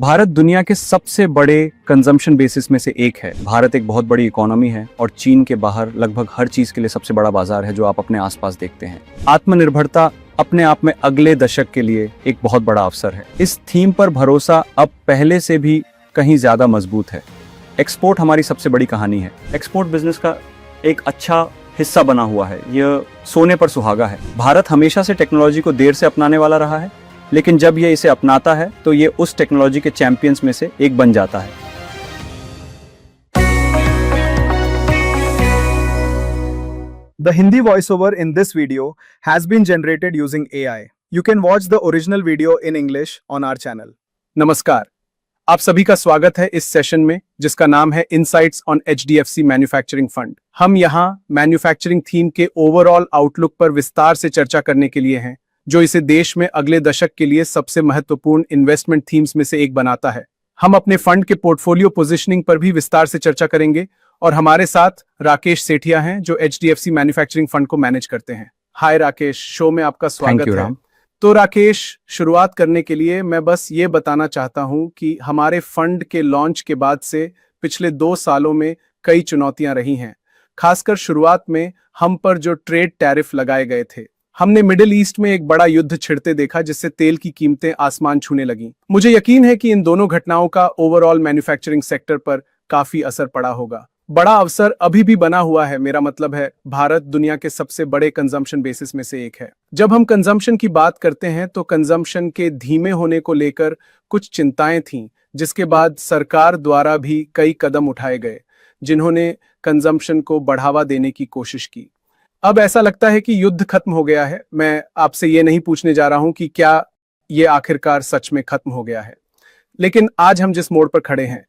भारत दुनिया के सबसे बड़े कंजम्पशन बेसिस में से एक है। भारत एक बहुत बड़ी इकोनॉमी है और चीन के बाहर लगभग हर चीज के लिए सबसे बड़ा बाजार है जो आप अपने आसपास देखते हैं। आत्मनिर्भरता अपने आप में अगले दशक के लिए एक बहुत बड़ा अवसर है। इस थीम पर भरोसा अब पहले से भी कहीं ज्यादा मजबूत है। एक्सपोर्ट हमारी सबसे बड़ी कहानी है। एक्सपोर्ट बिजनेस का एक अच्छा हिस्सा बना हुआ है। यह सोने पर सुहागा है। भारत हमेशा से टेक्नोलॉजी को देर से अपनाने वाला रहा है, लेकिन जब ये इसे अपनाता है तो ये उस टेक्नोलॉजी के चैंपियंस में से एक बन जाता है। The Hindi voiceover in this video has been generated using AI. You can watch the original video in English on our channel. नमस्कार, आप सभी का स्वागत है इस सेशन में जिसका नाम है insights on HDFC manufacturing fund. हम यहाँ मैन्युफैक्चरिंग थीम के ओवरऑल आउटलुक पर विस्तार से चर्चा करने के लिए हैं, जो इसे देश में अगले दशक के लिए सबसे महत्वपूर्ण इन्वेस्टमेंट थीम्स में से एक बनाता है। हम अपने फंड के पोर्टफोलियो पोजीशनिंग पर भी विस्तार से चर्चा करेंगे और हमारे साथ राकेश सेठिया हैं जो HDFC मैन्युफैक्चरिंग फंड को मैनेज करते हैं। हाय राकेश, शो में आपका स्वागत है। तो राकेश, शुरुआत करने के लिए मैं बस ये बताना चाहता हूं कि हमारे फंड के लॉन्च के बाद से पिछले 2 सालों में कई चुनौतियां रही हैं। खासकर शुरुआत में हम पर जो ट्रेड टैरिफ लगाए गए थे, हमने मिडिल ईस्ट में एक बड़ा युद्ध छिड़ते देखा जिससे तेल की कीमतें आसमान छूने लगीं। मुझे यकीन है कि इन दोनों घटनाओं का ओवरऑल मैन्युफैक्चरिंग सेक्टर पर काफी असर पड़ा होगा। बड़ा अवसर अभी भी बना हुआ है। मेरा मतलब है, भारत दुनिया के सबसे बड़े कंजम्पशन बेसिस में से एक है। जब हम कंजम्पशन की बात करते हैं तो कंजम्पशन के धीमे होने को लेकर कुछ चिंताएं थीं, जिसके बाद सरकार द्वारा भी कई कदम उठाए गए जिन्होंने कंजम्पशन को बढ़ावा देने की कोशिश की। अब ऐसा लगता है कि युद्ध खत्म हो गया है। मैं आपसे ये नहीं पूछने जा रहा हूं कि क्या ये आखिरकार सच में खत्म हो गया है, लेकिन आज हम जिस मोड़ पर खड़े हैं,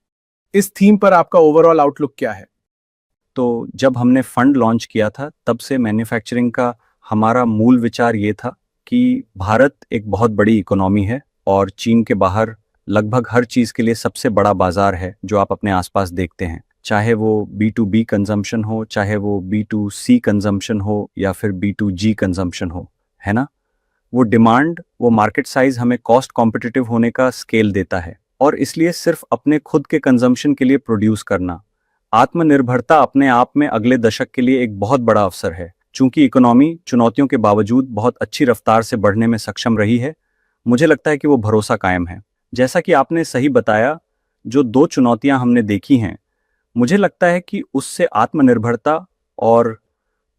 इस थीम पर आपका ओवरऑल आउटलुक क्या है? तो जब हमने फंड लॉन्च किया था तब से मैन्युफैक्चरिंग का हमारा मूल विचार ये था कि भारत एक बहुत बड़ी इकोनॉमी है और चीन के बाहर लगभग हर चीज़ के लिए सबसे बड़ा बाजार है जो आप अपने आसपास देखते हैं। चाहे वो B2B कंजम्पशन हो, चाहे वो B2C कंजम्पशन हो या फिर B2G कंजम्पशन हो, है ना। वो डिमांड, वो मार्केट साइज हमें कॉस्ट कॉम्पिटिटिव होने का स्केल देता है और इसलिए सिर्फ अपने खुद के कंजम्पशन के लिए प्रोड्यूस करना, आत्मनिर्भरता अपने आप में अगले दशक के लिए एक बहुत बड़ा अवसर है। चूंकि इकोनॉमी चुनौतियों के बावजूद बहुत अच्छी रफ्तार से बढ़ने में सक्षम रही है, मुझे लगता है कि वो भरोसा कायम है। जैसा कि आपने सही बताया, जो 2 चुनौतियां हमने देखी हैं, मुझे लगता है कि उससे आत्मनिर्भरता और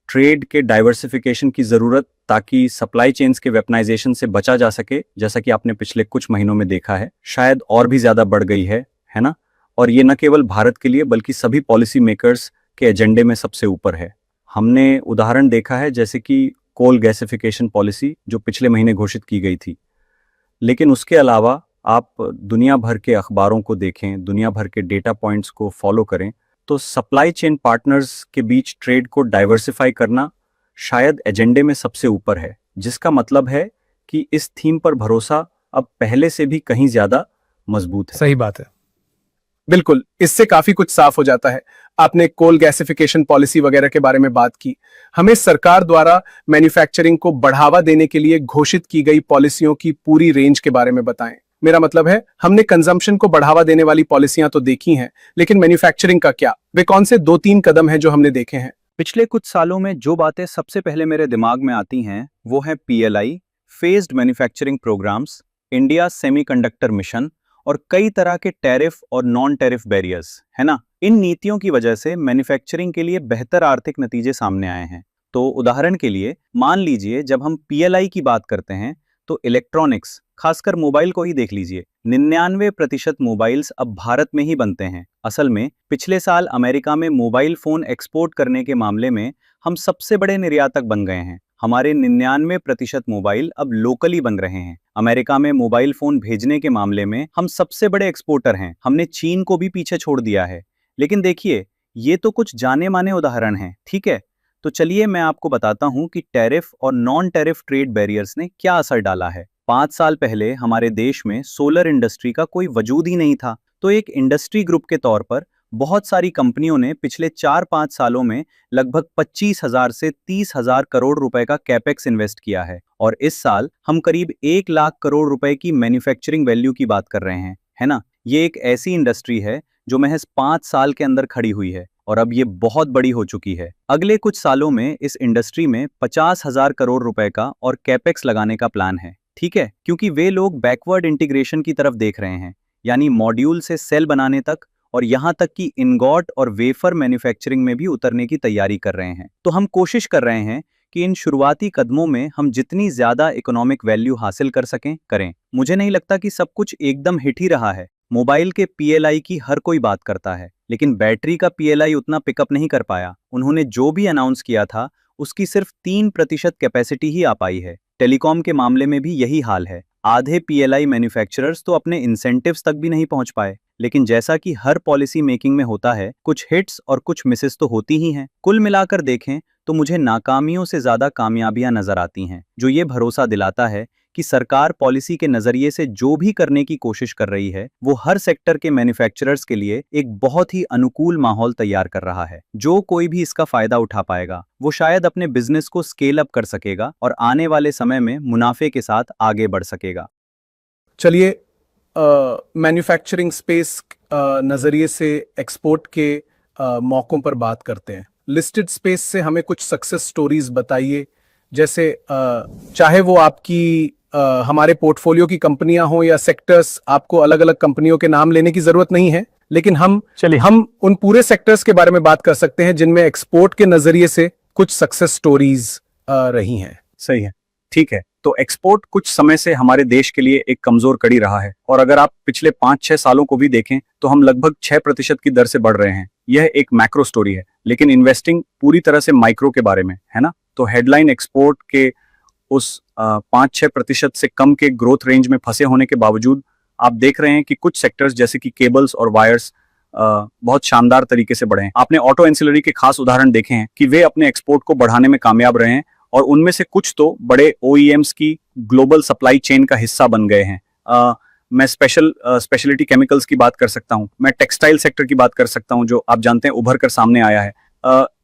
ट्रेड के डाइवर्सिफिकेशन की ज़रूरत, ताकि सप्लाई चेन्स के वेपनाइजेशन से बचा जा सके, जैसा कि आपने पिछले कुछ महीनों में देखा है, शायद और भी ज़्यादा बढ़ गई है ना। और ये न केवल भारत के लिए बल्कि सभी पॉलिसी मेकर्स के एजेंडे में सबसे ऊपर है। हमने उदाहरण देखा है जैसे कि कोल गैसिफिकेशन पॉलिसी जो पिछले महीने घोषित की गई थी। लेकिन उसके अलावा आप दुनिया भर के अखबारों को देखें, दुनिया भर के डेटा पॉइंट्स को फॉलो करें, तो सप्लाई चेन पार्टनर्स के बीच ट्रेड को डाइवर्सिफाई करना शायद एजेंडे में सबसे ऊपर है, जिसका मतलब है कि इस थीम पर भरोसा अब पहले से भी कहीं ज्यादा मजबूत है। सही बात है। बिल्कुल, इससे काफी कुछ साफ हो जाता है। आपने कोल गैसिफिकेशन पॉलिसी वगैरह के बारे में बात की। हमें सरकार द्वारा मैन्युफैक्चरिंग को बढ़ावा देने के लिए घोषित की गई पॉलिसियों की पूरी रेंज के बारे में बताएं। मेरा मतलब है, हमने कंजम्पशन को बढ़ावा देने वाली पॉलिसियां तो देखी हैं, लेकिन मैन्युफैक्चरिंग का क्या? वे कौन से 2-3 कदम हैं जो हमने देखे हैं? पिछले कुछ सालों में जो बातें सबसे पहले मेरे दिमाग में आती हैं वो है PLI, phased manufacturing programmes, India semiconductor mission और कई तरह के टैरिफ और नॉन टैरिफ बैरियर्स, है ना। इन नीतियों की वजह से मैन्युफैक्चरिंग के लिए बेहतर आर्थिक नतीजे सामने आए हैं। तो उदाहरण के लिए मान लीजिए, जब हम PLI की बात करते हैं तो इलेक्ट्रॉनिक्स, खासकर मोबाइल को ही देख लीजिए। 99% मोबाइल्स अब भारत में ही बनते हैं। असल में पिछले साल अमेरिका में मोबाइल फोन एक्सपोर्ट करने के मामले में हम सबसे बड़े निर्यातक बन गए हैं। हमारे 99% मोबाइल अब लोकली बन रहे हैं। अमेरिका में मोबाइल फोन भेजने के मामले में हम सबसे बड़े एक्सपोर्टर हैं। हमने चीन को भी पीछे छोड़ दिया है। लेकिन देखिए, ये तो कुछ जाने माने उदाहरण हैं, ठीक है। तो चलिए मैं आपको बताता हूं कि टैरिफ और नॉन टैरिफ ट्रेड बैरियर्स ने क्या असर डाला है। 5 साल पहले हमारे देश में सोलर इंडस्ट्री का कोई वजूद ही नहीं था। तो एक इंडस्ट्री ग्रुप के तौर पर बहुत सारी कंपनियों ने पिछले 4-5 सालों में लगभग 25,000 से 30,000 करोड़ रुपए का कैपेक्स इन्वेस्ट किया है और इस साल हम करीब 1 लाख करोड़ रुपए की मैन्युफैक्चरिंग वैल्यू की बात कर रहे हैं। है ना। ये एक ऐसी इंडस्ट्री है जो महज 5 साल के अंदर खड़ी हुई है और अब ये बहुत बड़ी हो चुकी है। अगले कुछ सालों में इस इंडस्ट्री में 50,000 करोड़ रुपए का और कैपेक्स लगाने का प्लान है, ठीक है, क्योंकि वे लोग बैकवर्ड इंटीग्रेशन की तरफ देख रहे हैं, यानी मॉड्यूल से सेल बनाने तक और यहाँ तक कि इनगॉट और वेफर मैन्युफैक्चरिंग में भी उतरने की तैयारी कर रहे हैं। तो हम कोशिश कर रहे हैं कि इन शुरुआती कदमों में हम जितनी ज्यादा इकोनॉमिक वैल्यू हासिल कर सकें करें। मुझे नहीं लगता कि सब कुछ एकदम हिट ही रहा है। मोबाइल के पीएलआई की हर कोई बात करता है, लेकिन बैटरी का पीएलआई उतना पिकअप नहीं कर पाया। उन्होंने जो भी अनाउंस किया था उसकी सिर्फ 3% कैपेसिटी ही आ पाई है। टेलीकॉम के मामले में भी यही हाल है। आधे पीएलआई मैन्युफैक्चरर्स तो अपने इंसेंटिव्स तक भी नहीं पहुंच पाए। लेकिन जैसा कि हर पॉलिसी मेकिंग में होता है, कुछ हिट्स और कुछ मिसेस तो होती ही हैं। कुल मिलाकर देखें तो मुझे नाकामियों से ज्यादा कामयाबियां नजर आती हैं, जो ये भरोसा दिलाता है कि सरकार पॉलिसी के नजरिए से जो भी करने की कोशिश कर रही है वो हर सेक्टर के मैन्युफैक्चरर्स के लिए एक बहुत ही अनुकूल माहौल तैयार कर रहा है। जो कोई भी इसका फायदा उठा पाएगा वो शायद अपने बिजनेस को स्केल अप कर सकेगा और आने वाले समय में मुनाफे के साथ आगे बढ़ सकेगा। चलिए मैन्युफैक्चरिंग स्पेस नज़रिए से एक्सपोर्ट के मौकों पर बात करते हैं। लिस्टेड स्पेस से हमें कुछ सक्सेस स्टोरीज बताइए, जैसे चाहे वो आपकी हमारे पोर्टफोलियो की कंपनियां हो या सेक्टर्स। आपको अलग अलग कंपनियों के नाम लेने की जरूरत नहीं है, लेकिन हम उन पूरे सेक्टर्स के बारे में बात कर सकते हैं जिनमें एक्सपोर्ट के नजरिए से कुछ सक्सेस स्टोरीज रही हैं। सही है, ठीक है। तो एक्सपोर्ट कुछ समय से हमारे देश के लिए एक कमजोर कड़ी रहा है और अगर आप पिछले 5-6 सालों को भी देखें तो हम लगभग 6% की दर से बढ़ रहे हैं। यह एक मैक्रो स्टोरी है, लेकिन इन्वेस्टिंग पूरी तरह से माइक्रो के बारे में है ना। तो हेडलाइन एक्सपोर्ट के उस 5-6% से कम के ग्रोथ रेंज में फंसे होने के बावजूद आप देख रहे हैं कि कुछ सेक्टर्स जैसे कि केबल्स और वायर्स बहुत शानदार तरीके से बढ़े हैं। आपने ऑटो एंसिलरी के खास उदाहरण देखे हैं कि वे अपने एक्सपोर्ट को बढ़ाने में कामयाब रहे हैं और उनमें से कुछ तो बड़े OEMs की ग्लोबल सप्लाई चेन का हिस्सा बन गए हैं। मैं स्पेशलिटी केमिकल्स की बात कर सकता हूं, मैं टेक्सटाइल सेक्टर की बात कर सकता हूं, जो आप जानते हैं उभर कर सामने आया है।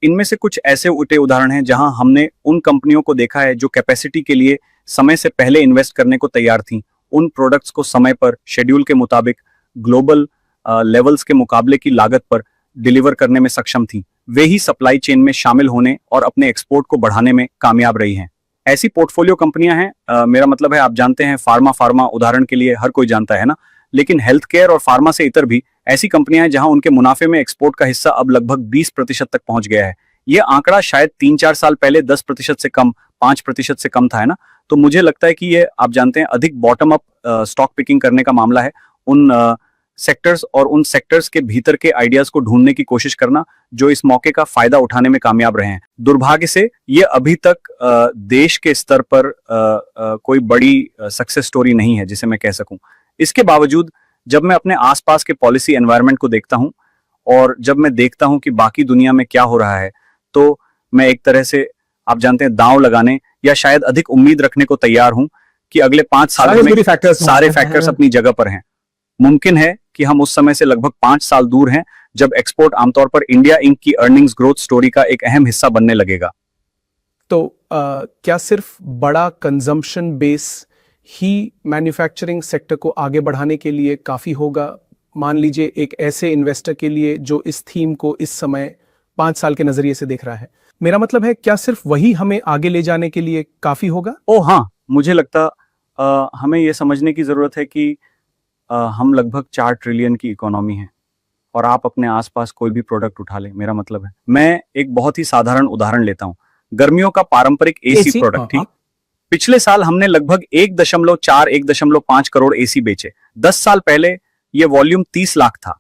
इनमें से कुछ ऐसे उठे उदाहरण हैं जहां हमने उन कंपनियों को देखा है जो कैपेसिटी के लिए समय से पहले इन्वेस्ट करने को तैयार थीं, उन प्रोडक्ट्स को समय पर शेड्यूल के मुताबिक ग्लोबल लेवल्स के मुकाबले की लागत पर डिलीवर करने में सक्षम थी। वे ही सप्लाई चेन में शामिल होने और अपने एक्सपोर्ट को बढ़ाने में कामयाब रही हैं। ऐसी पोर्टफोलियो कंपनियां हैं, मेरा मतलब है आप जानते हैं फार्मा उदाहरण के लिए हर कोई जानता है ना, लेकिन हेल्थ केयर और फार्मा से इतर भी ऐसी कंपनियां हैं जहां उनके मुनाफे में एक्सपोर्ट का हिस्सा अब लगभग 20% तक पहुंच गया है। यह आंकड़ा शायद 3-4 साल पहले 10% से कम, 5% से कम था, है ना। तो मुझे लगता है कि ये आप जानते हैं अधिक बॉटम अप स्टॉक पिकिंग करने का मामला है, उन सेक्टर्स और उन सेक्टर्स के भीतर के आइडियाज को ढूंढने की कोशिश करना जो इस मौके का फायदा उठाने में कामयाब रहे हैं। दुर्भाग्य से ये अभी तक देश के स्तर पर कोई बड़ी सक्सेस स्टोरी नहीं है जिसे मैं कह सकूं। इसके बावजूद जब मैं अपने आसपास के पॉलिसी एनवायरनमेंट को देखता हूं और जब मैं देखता हूं कि बाकी दुनिया में क्या हो रहा है, तो मैं एक तरह से आप जानते हैं दांव लगाने या शायद अधिक उम्मीद रखने को तैयार हूं कि अगले 5 सालों में सारे फैक्टर्स अपनी जगह पर हैं। मुमकिन है कि हम उस समय से लगभग 5 साल दूर हैं जब एक्सपोर्ट आमतौर पर इंडिया इंक की अर्निंग्स ग्रोथ स्टोरी का एक अहम हिस्सा बनने लगेगा। तो क्या सिर्फ बड़ा कंजम्पशन बेस ही मैन्युफैक्चरिंग सेक्टर को आगे बढ़ाने के लिए काफ़ी होगा? मान लीजिए एक ऐसे इन्वेस्टर के लिए जो इस थीम को इस समय 5 साल के नज़रिए से देख रहा है, मेरा मतलब है क्या सिर्फ वही हमें आगे ले जाने के लिए काफ़ी होगा? ओह हाँ, मुझे लगता हमें यह समझने की ज़रूरत है कि हम लगभग 4 ट्रिलियन की इकोनॉमी है और आप अपने आसपास कोई भी प्रोडक्ट उठा लें, मेरा मतलब है। मैं एक बहुत ही साधारण उदाहरण लेता हूं, गर्मियों का पारंपरिक एसी प्रोडक्ट। ठीक, पिछले साल हमने लगभग 1.4-1.5 करोड़ एसी बेचे। 10 साल पहले यह वॉल्यूम 30 लाख था।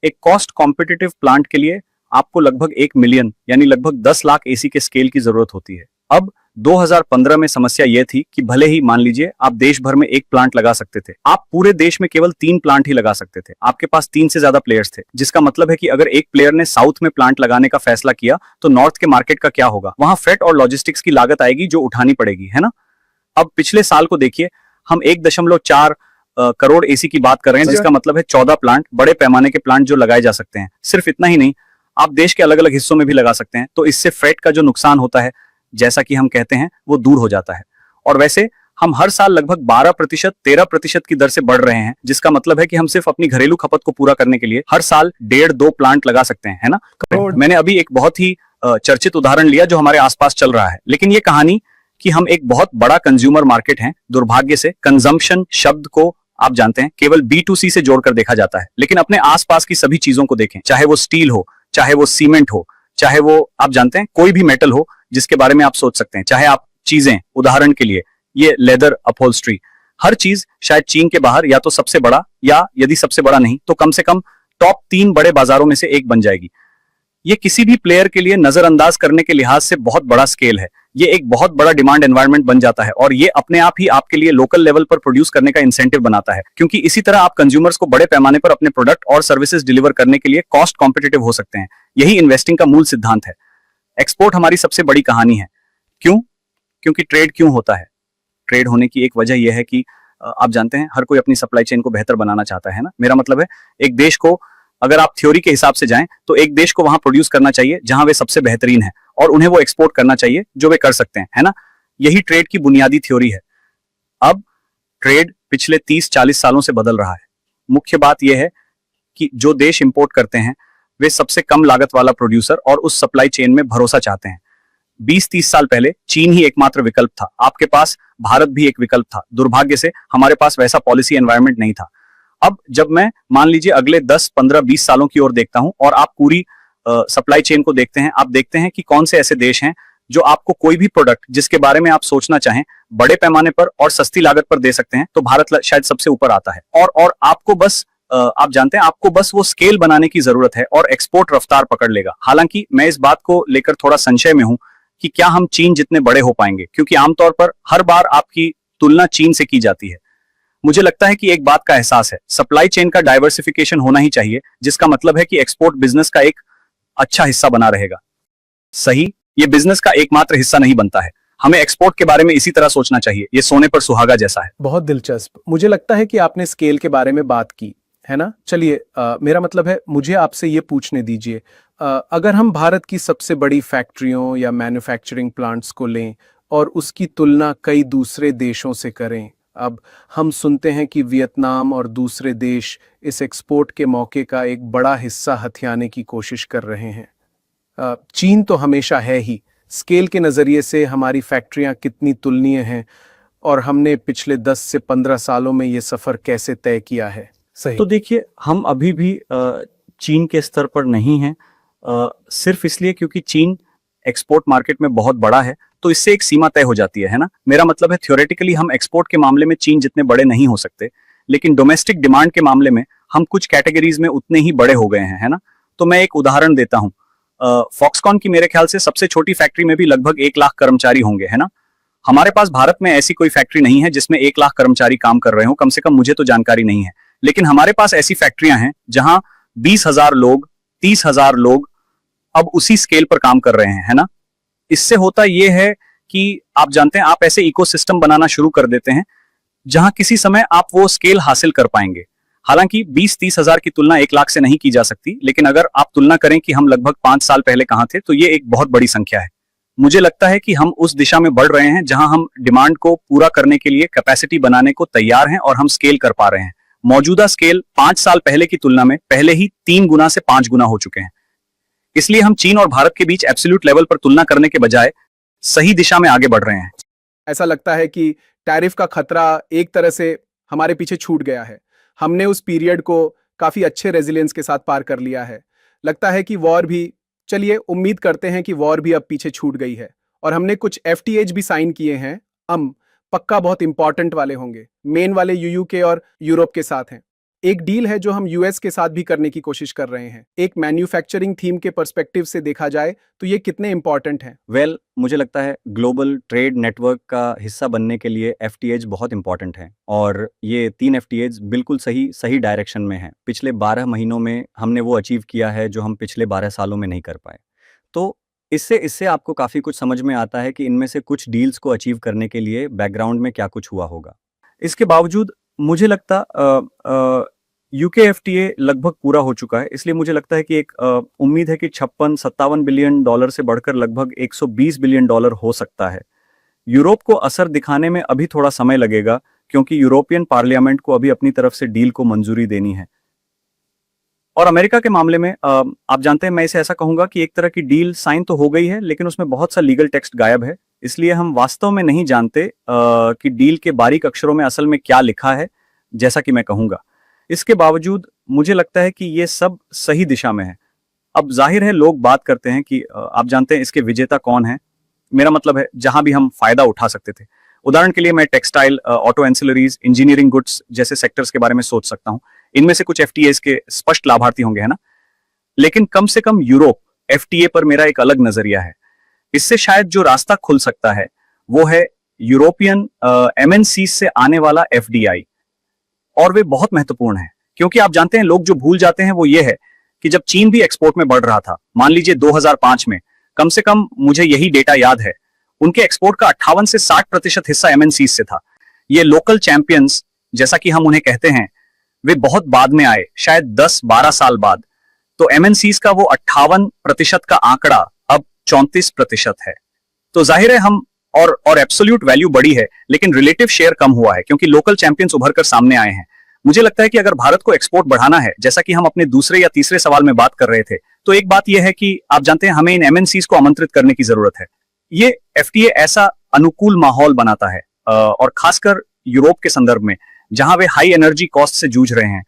एक कॉस्ट कॉम्पिटिटिव प्लांट के लिए आपको लगभग 1 मिलियन यानी लगभग 10 लाख एसी के स्केल की जरूरत होती है। अब 2015 में समस्या यह थी कि भले ही मान लीजिए आप देश भर में एक प्लांट लगा सकते थे, आप पूरे देश में केवल 3 प्लांट ही लगा सकते थे। आपके पास 3 से ज्यादा प्लेयर्स थे, जिसका मतलब है कि अगर एक प्लेयर ने साउथ में प्लांट लगाने का फैसला किया तो नॉर्थ के मार्केट का क्या होगा? वहां फ्रेट और लॉजिस्टिक्स की लागत आएगी जो उठानी पड़ेगी, है ना। अब पिछले साल को देखिए, हम 1.4 करोड़ एसी की बात कर रहे हैं, जिसका मतलब है 14 प्लांट, बड़े पैमाने के प्लांट जो लगाए जा सकते हैं। सिर्फ इतना ही नहीं, आप देश के अलग अलग हिस्सों में भी लगा सकते हैं, तो इससे फ्रेट का जो नुकसान होता है, जैसा कि हम कहते हैं, वो दूर हो जाता है। और वैसे हम हर साल लगभग 12% 13% की दर से बढ़ रहे हैं, जिसका मतलब है कि हम सिर्फ अपनी घरेलू खपत को पूरा करने के लिए हर साल 1.5-2 प्लांट लगा सकते हैं, है ना। मैंने अभी एक बहुत ही चर्चित उदाहरण लिया जो हमारे आसपास चल रहा है, लेकिन ये कहानी कि हम एक बहुत बड़ा कंज्यूमर मार्केट हैं, दुर्भाग्य से कंजम्पशन शब्द को आप जानते हैं केवल B2C से जोड़कर देखा जाता है, लेकिन अपने आसपास की सभी चीजों को देखें, चाहे वो स्टील हो, चाहे वो सीमेंट हो, चाहे वो आप जानते हैं कोई भी मेटल हो जिसके बारे में आप सोच सकते हैं, चाहे आप चीजें, उदाहरण के लिए ये लेदर अपहोल्स्ट्री, हर चीज शायद चीन के बाहर या तो सबसे बड़ा या यदि सबसे बड़ा नहीं तो कम से कम टॉप 3 बड़े बाजारों में से एक बन जाएगी। ये किसी भी प्लेयर के लिए नजरअंदाज करने के लिहाज से बहुत बड़ा स्केल है। ये एक बहुत बड़ा डिमांड एनवायरनमेंट बन जाता है और ये अपने आप ही आपके लिए लोकल लेवल पर प्रोड्यूस करने का इंसेंटिव बनाता है, क्योंकि इसी तरह आप कंज्यूमर्स को बड़े पैमाने पर अपने प्रोडक्ट और सर्विसेज डिलीवर करने के लिए कॉस्ट कॉम्पिटिटिव हो सकते हैं। यही इन्वेस्टिंग का मूल सिद्धांत है। एक्सपोर्ट हमारी सबसे बड़ी कहानी है। क्यों? क्योंकि ट्रेड क्यों होता है? ट्रेड होने की एक वजह यह है कि आप जानते हैं हर कोई अपनी सप्लाई चेन को बेहतर बनाना चाहता है ना। मेरा मतलब है एक देश को, अगर आप थ्योरी के हिसाब से जाएं तो एक देश को वहां प्रोड्यूस करना चाहिए जहां वे सबसे बेहतरीन है और उन्हें वो एक्सपोर्ट करना चाहिए जो वे कर सकते हैं, है ना। यही ट्रेड की बुनियादी थ्योरी है। अब ट्रेड पिछले 30-40 सालों से बदल रहा है। मुख्य बात यह है कि जो देश इंपोर्ट करते हैं वे सबसे कम लागत वाला प्रोड्यूसर और उस सप्लाई चेन में भरोसा चाहते हैं। 20-30 साल पहले चीन ही एकमात्र विकल्प था। आपके पास भारत भी एक विकल्प था। दुर्भाग्य से हमारे पास वैसा पॉलिसी एनवायरनमेंट नहीं था। अब जब मैं मान लीजिए अगले 10, 15, 20 सालों की ओर देखता हूं और आप पूरी सप्लाई चेन को देखते हैं, आप देखते हैं कि कौन से ऐसे देश हैं जो आपको कोई भी प्रोडक्ट जिसके बारे में आप सोचना चाहें बड़े पैमाने पर और सस्ती लागत पर दे सकते हैं, तो भारत शायद सबसे ऊपर आता है। और आपको बस आप जानते हैं आपको बस वो स्केल बनाने की जरूरत है और एक्सपोर्ट रफ्तार पकड़ लेगा। हालांकि मैं इस बात को लेकर थोड़ा संशय में हूं कि क्या हम चीन जितने बड़े हो पाएंगे, क्योंकि आमतौर पर हर बार आपकी तुलना चीन से की जाती है। मुझे लगता है कि एक बात का एहसास है, सप्लाई चेन का डाइवर्सिफिकेशन होना ही चाहिए, जिसका मतलब है कि एक्सपोर्ट बिजनेस का एक अच्छा हिस्सा बना रहेगा। सही, ये बिजनेस का एकमात्र हिस्सा नहीं बनता है। हमें एक्सपोर्ट के बारे में इसी तरह सोचना चाहिए। ये सोने पर सुहागा जैसा है। बहुत दिलचस्प। मुझे लगता है कि आपने स्केल के बारे में बात की है ना। चलिए, मेरा मतलब है मुझे आपसे ये पूछने दीजिए, अगर हम भारत की सबसे बड़ी फैक्ट्रियों या मैन्युफैक्चरिंग प्लांट्स को लें और उसकी तुलना कई दूसरे देशों से करें, अब हम सुनते हैं कि वियतनाम और दूसरे देश इस एक्सपोर्ट के मौके का एक बड़ा हिस्सा हथियाने की कोशिश कर रहे हैं। चीन तो हमेशा है ही। स्केल के नज़रिए से हमारी फैक्ट्रियां कितनी तुलनीय हैं और हमने पिछले 10 से 15 सालों में ये सफ़र कैसे तय किया है। सही। तो देखिए, हम अभी भी चीन के स्तर पर नहीं हैं, सिर्फ इसलिए क्योंकि चीन एक्सपोर्ट मार्केट में बहुत बड़ा है, तो इससे एक सीमा तय हो जाती है ना। मेरा मतलब है थ्योरेटिकली हम एक्सपोर्ट के मामले में चीन जितने बड़े नहीं हो सकते, लेकिन डोमेस्टिक डिमांड के मामले में हम कुछ कैटेगरीज में उतने ही बड़े हो गए हैं, है ना। तो मैं एक उदाहरण देता हूं। फॉक्सकॉन की मेरे ख्याल से सबसे छोटी फैक्ट्री में भी लगभग 1 लाख कर्मचारी होंगे, है ना। हमारे पास भारत में ऐसी कोई फैक्ट्री नहीं है जिसमें 1 लाख कर्मचारी काम कर रहे हो, कम से कम मुझे तो जानकारी नहीं है। लेकिन हमारे पास ऐसी फैक्ट्रियां हैं जहां 20,000 लोग, 30,000 लोग अब उसी स्केल पर काम कर रहे हैं, है ना। इससे होता यह है कि आप जानते हैं आप ऐसे इकोसिस्टम बनाना शुरू कर देते हैं जहां किसी समय आप वो स्केल हासिल कर पाएंगे। हालांकि 20-30 हजार की तुलना 1 लाख से नहीं की जा सकती, लेकिन अगर आप तुलना करें कि हम लगभग 5 साल पहले कहां थे, तो ये एक बहुत बड़ी संख्या है। मुझे लगता है कि हम उस दिशा में बढ़ रहे हैं जहां हम डिमांड को पूरा करने के लिए कैपेसिटी बनाने को तैयार हैं और हम स्केल कर पा रहे हैं। मौजूदा स्केल 5 साल पहले की तुलना में पहले ही 3 गुना से 5 गुना हो चुके हैं। इसलिए हम चीन और भारत के बीच एब्सोल्यूट लेवल पर तुलना करने के बजाय सही दिशा में आगे बढ़ रहे हैं। ऐसा लगता है कि टैरिफ का खतरा एक तरह से हमारे पीछे छूट गया है। हमने उस पीरियड को काफी अच्छे रेजिलियंस के साथ पार कर लिया है। लगता है कि वॉर भी, चलिए उम्मीद करते हैं कि वॉर भी अब पीछे छूट गई है और हमने कुछ FTAs भी साइन किए हैं। पक्का बहुत इंपॉर्टेंट वाले होंगे, मेन वाले UK और यूरोप के साथ हैं। एक डील है जो हम US के साथ भी करने की कोशिश कर रहे हैं। एक मैन्युफैक्चरिंग थीम के पर्सपेक्टिव से देखा जाए तो ये कितने इंपॉर्टेंट हैं? वेल, मुझे लगता है ग्लोबल ट्रेड नेटवर्क का हिस्सा बनने के लिए FTAs बहुत इंपॉर्टेंट हैं और ये 3 FTAs बिल्कुल सही डायरेक्शन में हैं। पिछले 12 महीनों में हमने वो अचीव किया है जो हम पिछले 12 सालों में नहीं कर पाए। तो इससे आपको काफ़ी कुछ समझ में आता है कि इनमें से कुछ डील्स को अचीव करने के लिए बैकग्राउंड में क्या कुछ हुआ होगा। इसके बावजूद मुझे लगता UK FTA लगभग पूरा हो चुका है, इसलिए मुझे लगता है कि एक उम्मीद है कि 56-57 बिलियन डॉलर से बढ़कर लगभग $120 बिलियन हो सकता है। यूरोप को असर दिखाने में अभी थोड़ा समय लगेगा, क्योंकि यूरोपियन पार्लियामेंट को अभी अपनी तरफ से डील को मंजूरी देनी है। और अमेरिका के मामले में आप जानते हैं, मैं इसे ऐसा कहूंगा कि एक तरह की डील साइन तो हो गई है, लेकिन उसमें बहुत सा लीगल टेक्स्ट गायब है। इसलिए हम वास्तव में नहीं जानते कि डील के बारीक अक्षरों में असल में क्या लिखा है, जैसा कि मैं कहूंगा। इसके बावजूद मुझे लगता है कि ये सब सही दिशा में है। अब जाहिर है लोग बात करते हैं कि आप जानते हैं इसके विजेता कौन है। मेरा मतलब है जहां भी हम फायदा उठा सकते थे। उदाहरण के लिए मैं textile, auto ancillaries, engineering goods जैसे सेक्टर्स के बारे में सोच सकता हूं। इनमें से कुछ एफटीएस के स्पष्ट लाभार्थी होंगे, है ना। लेकिन कम से कम यूरोप एफटीए पर मेरा एक अलग नजरिया है। इससे शायद जो रास्ता खुल सकता है वो है यूरोपियन एमएनसी से आने वाला एफडीआई। और वे बहुत महत्वपूर्ण है, क्योंकि आप जानते हैं लोग जो भूल जाते हैं वो ये है कि जब चीन भी एक्सपोर्ट में बढ़ रहा था, मान लीजिए 2005 में, कम से कम मुझे यही डेटा याद है, उनके एक्सपोर्ट का 58 से 60% हिस्सा एमएनसी से था। ये लोकल चैंपियंस, जैसा कि हम उन्हें कहते हैं, वे बहुत बाद में आए, शायद 10-12 साल बाद। तो एमएनसीज का वो 58% का आंकड़ा अब 34% है। तो जाहिर है हम और एब्सोल्यूट वैल्यू बड़ी है, लेकिन रिलेटिव शेयर कम हुआ है, क्योंकि लोकल चैंपियंस उभर कर सामने आए हैं। मुझे लगता है कि अगर भारत को एक्सपोर्ट बढ़ाना है, जैसा कि हम अपने दूसरे या तीसरे सवाल में बात कर रहे थे, तो एक बात यह है कि आप जानते हैं हमें इन एमएनसीज को आमंत्रित करने की जरूरत है। ये एफटीए ऐसा अनुकूल माहौल बनाता है, और खासकर यूरोप के संदर्भ में, जहां वे हाई एनर्जी कॉस्ट से जूझ रहे हैं।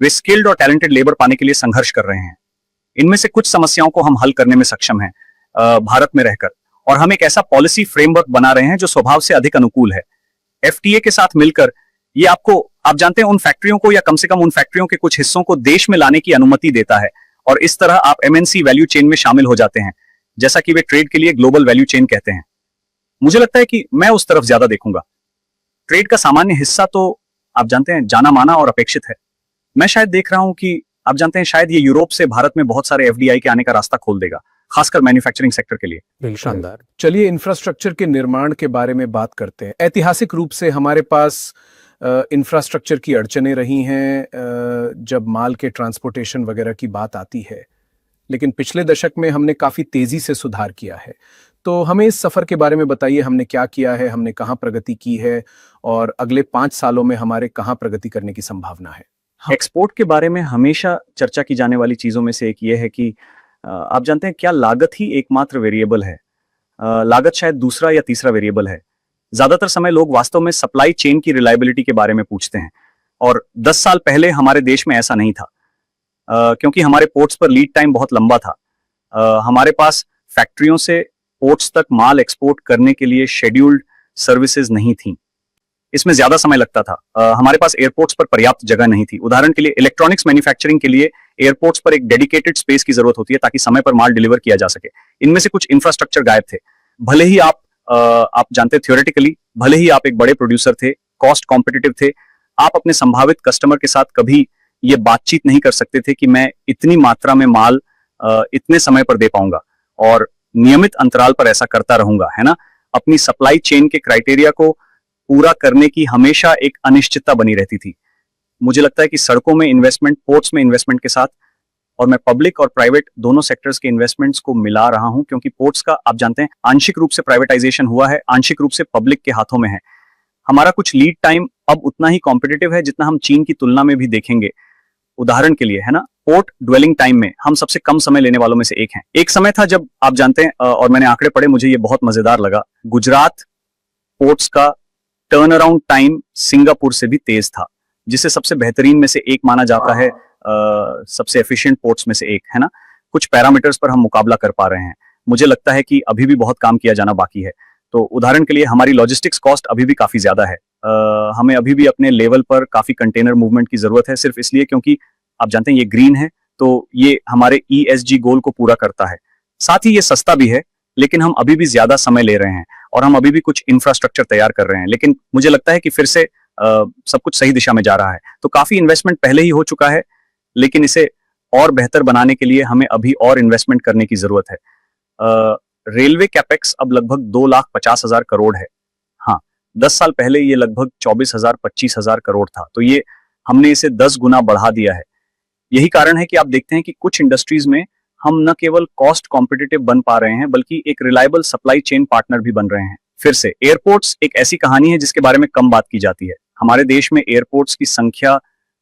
वे स्किल्ड और टैलेंटेड लेबर पाने के लिए संघर्ष कर रहे हैं। इनमें से कुछ समस्याओं को हम हल करने में सक्षम हैं भारत में रहकर, और हम एक ऐसा पॉलिसी फ्रेमवर्क बना रहे हैं जो स्वभाव से अधिक अनुकूल है। एफटीए के साथ मिलकर ये आपको, आप जानते हैं, उन फैक्ट्रियों को, या कम से कम उन फैक्ट्रियों के कुछ हिस्सों को देश में लाने की अनुमति देता है, और इस तरह आप एमएनसी वैल्यू चेन में शामिल हो जाते हैं, जैसा कि वे ट्रेड के लिए ग्लोबल वैल्यू चेन कहते हैं। मुझे लगता है कि मैं उस तरफ ज्यादा देखूंगा। ट्रेड का सामान्य हिस्सा तो आप जानते हैं जाना माना और अपेक्षित है। मैं शायद देख रहा हूं कि आप जानते हैं शायद ये यूरोप से भारत में बहुत सारे एफडीआई के आने का रास्ता खोल देगा, खासकर मैन्युफैक्चरिंग सेक्टर के लिए। बिल्कुल शानदार। चलिए इंफ्रास्ट्रक्चर के निर्माण के बारे में बात करते हैं। ऐतिहासिक रूप से हमारे पास इंफ्रास्ट्रक्चर की अड़चनें रही हैं जब माल के ट्रांसपोर्टेशन वगैरह की बात आती है, लेकिन पिछले दशक में हमने काफी तेजी से सुधार किया है। तो हमें इस सफर के बारे में बताइए, हमने क्या किया है, हमने कहाँ प्रगति की है, और अगले 5 सालों में हमारे कहाँ प्रगति करने की संभावना है। एक्सपोर्ट के बारे में हमेशा चर्चा की जाने वाली चीजों में से एक ये है कि आप जानते हैं क्या लागत ही एकमात्र वेरिएबल है। लागत शायद दूसरा या तीसरा वेरिएबल है। ज्यादातर समय लोग वास्तव में सप्लाई चेन की रिलायबिलिटी के बारे में पूछते हैं, और 10 साल पहले हमारे देश में ऐसा नहीं था, क्योंकि हमारे पोर्ट्स पर लीड टाइम बहुत लंबा था। हमारे पास फैक्ट्रियों से पोर्ट्स तक माल एक्सपोर्ट करने के लिए शेड्यूल्ड सर्विसेज नहीं थी, इसमें ज्यादा समय लगता था। हमारे पास एयरपोर्ट्स पर पर्याप्त जगह नहीं थी। उदाहरण के लिए इलेक्ट्रॉनिक्स मैन्युफैक्चरिंग के लिए एयरपोर्ट्स पर एक डेडिकेटेड स्पेस की जरूरत होती है ताकि समय पर माल डिलीवर किया जा सके। इनमें से कुछ इंफ्रास्ट्रक्चर गायब थे। भले ही आप जानते, थियोरेटिकली भले ही आप एक बड़े प्रोड्यूसर थे, कॉस्ट कॉम्पिटिटिव थे, आप अपने संभावित कस्टमर के साथ कभी ये बातचीत नहीं कर सकते थे कि मैं इतनी मात्रा में माल इतने समय पर दे पाऊंगा और नियमित अंतराल पर ऐसा करता रहूंगा, है ना। अपनी सप्लाई चेन के क्राइटेरिया को पूरा करने की हमेशा एक अनिश्चितता बनी रहती थी। मुझे लगता है कि सड़कों में इन्वेस्टमेंट, पोर्ट्स में इन्वेस्टमेंट के साथ, और मैं पब्लिक और प्राइवेट दोनों सेक्टर्स के इन्वेस्टमेंट्स को मिला रहा हूं, क्योंकि पोर्ट्स का आप जानते हैं आंशिक रूप से प्राइवेटाइजेशन हुआ है, आंशिक रूप से पब्लिक के हाथों में है। हमारा कुछ लीड टाइम अब उतना ही कॉम्पिटिटिव है जितना हम चीन की तुलना में भी देखेंगे। उदाहरण के लिए, है ना, पोर्ट ड्वेलिंग टाइम में हम सबसे कम समय लेने वालों में से एक हैं। एक समय था जब आप जानते हैं, और मैंने आंकड़े पढ़े, मुझे ये बहुत मजेदार लगा, गुजरात पोर्ट्स का टर्न अराउंड टाइम सिंगापुर से भी तेज था, जिसे सबसे बेहतरीन में से एक माना जाता है, सबसे एफिशिएंट पोर्ट्स में से एक, है ना। कुछ पैरामीटर्स पर हम मुकाबला कर पा रहे हैं। मुझे लगता है कि अभी भी बहुत काम किया जाना बाकी है। तो उदाहरण के लिए हमारी लॉजिस्टिक्स कॉस्ट अभी भी काफी ज्यादा है। हमें अभी भी अपने लेवल पर काफी कंटेनर मूवमेंट की जरूरत है, सिर्फ इसलिए क्योंकि आप जानते हैं ये ग्रीन है, तो ये हमारे ESG गोल को पूरा करता है। साथ ही ये सस्ता भी है, लेकिन हम अभी भी ज्यादा समय ले रहे हैं और हम अभी भी कुछ इंफ्रास्ट्रक्चर तैयार कर रहे हैं। लेकिन मुझे लगता है कि फिर से सब कुछ सही दिशा में जा रहा है। तो काफी इन्वेस्टमेंट पहले ही हो चुका है, लेकिन इसे और बेहतर बनाने के लिए हमें अभी और इन्वेस्टमेंट करने की जरूरत है। रेलवे कैपेक्स अब लगभग 2,50,000 करोड़ है। हाँ, 10 साल पहले ये लगभग 24,000-25,000 करोड़ था। तो ये हमने इसे 10 गुना बढ़ा दिया है। यही कारण है कि आप देखते हैं कि कुछ इंडस्ट्रीज में हम न केवल कॉस्ट कॉम्पिटिटिव बन पा रहे हैं, बल्कि एक रिलायबल सप्लाई चेन पार्टनर भी बन रहे हैं। फिर से एयरपोर्ट्स एक ऐसी कहानी है जिसके बारे में कम बात की जाती है। हमारे देश में एयरपोर्ट्स की संख्या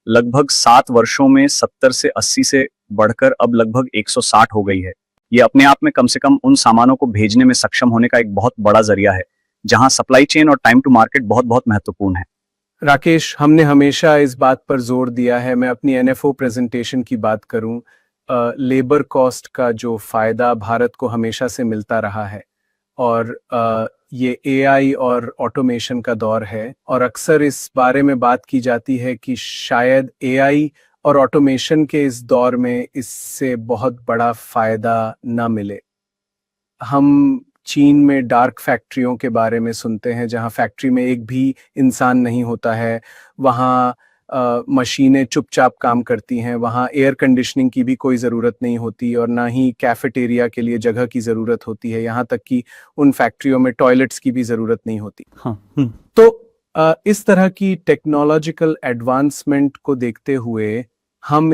लगभग 7 वर्षों में 70 से 80 से बढ़कर अब लगभग 160 हो गई है। ये अपने आप में कम से कम उन सामानों को भेजने में सक्षम होने का एक बहुत बड़ा जरिया है, जहां सप्लाई चेन और टाइम टू मार्केट बहुत बहुत महत्वपूर्ण है। राकेश, हमने हमेशा इस बात पर जोर दिया है, मैं अपनी एनएफओ प्रेजेंटेशन की बात करूं, लेबर कॉस्ट का जो फायदा भारत को हमेशा से मिलता रहा है और ये एआई और ऑटोमेशन का दौर है और अक्सर इस बारे में बात की जाती है कि शायद एआई और ऑटोमेशन के इस दौर में इससे बहुत बड़ा फायदा ना मिले। हम चीन में डार्क फैक्ट्रियों के बारे में सुनते हैं जहां फैक्ट्री में एक भी इंसान नहीं होता है, वहां मशीनें चुपचाप काम करती हैं, वहां एयर कंडीशनिंग की भी कोई ज़रूरत नहीं होती और ना ही कैफेटेरिया के लिए जगह की ज़रूरत होती है, यहाँ तक कि उन फैक्ट्रियों में टॉयलेट्स की भी ज़रूरत नहीं होती। तो इस तरह की टेक्नोलॉजिकल एडवांसमेंट को देखते हुए हम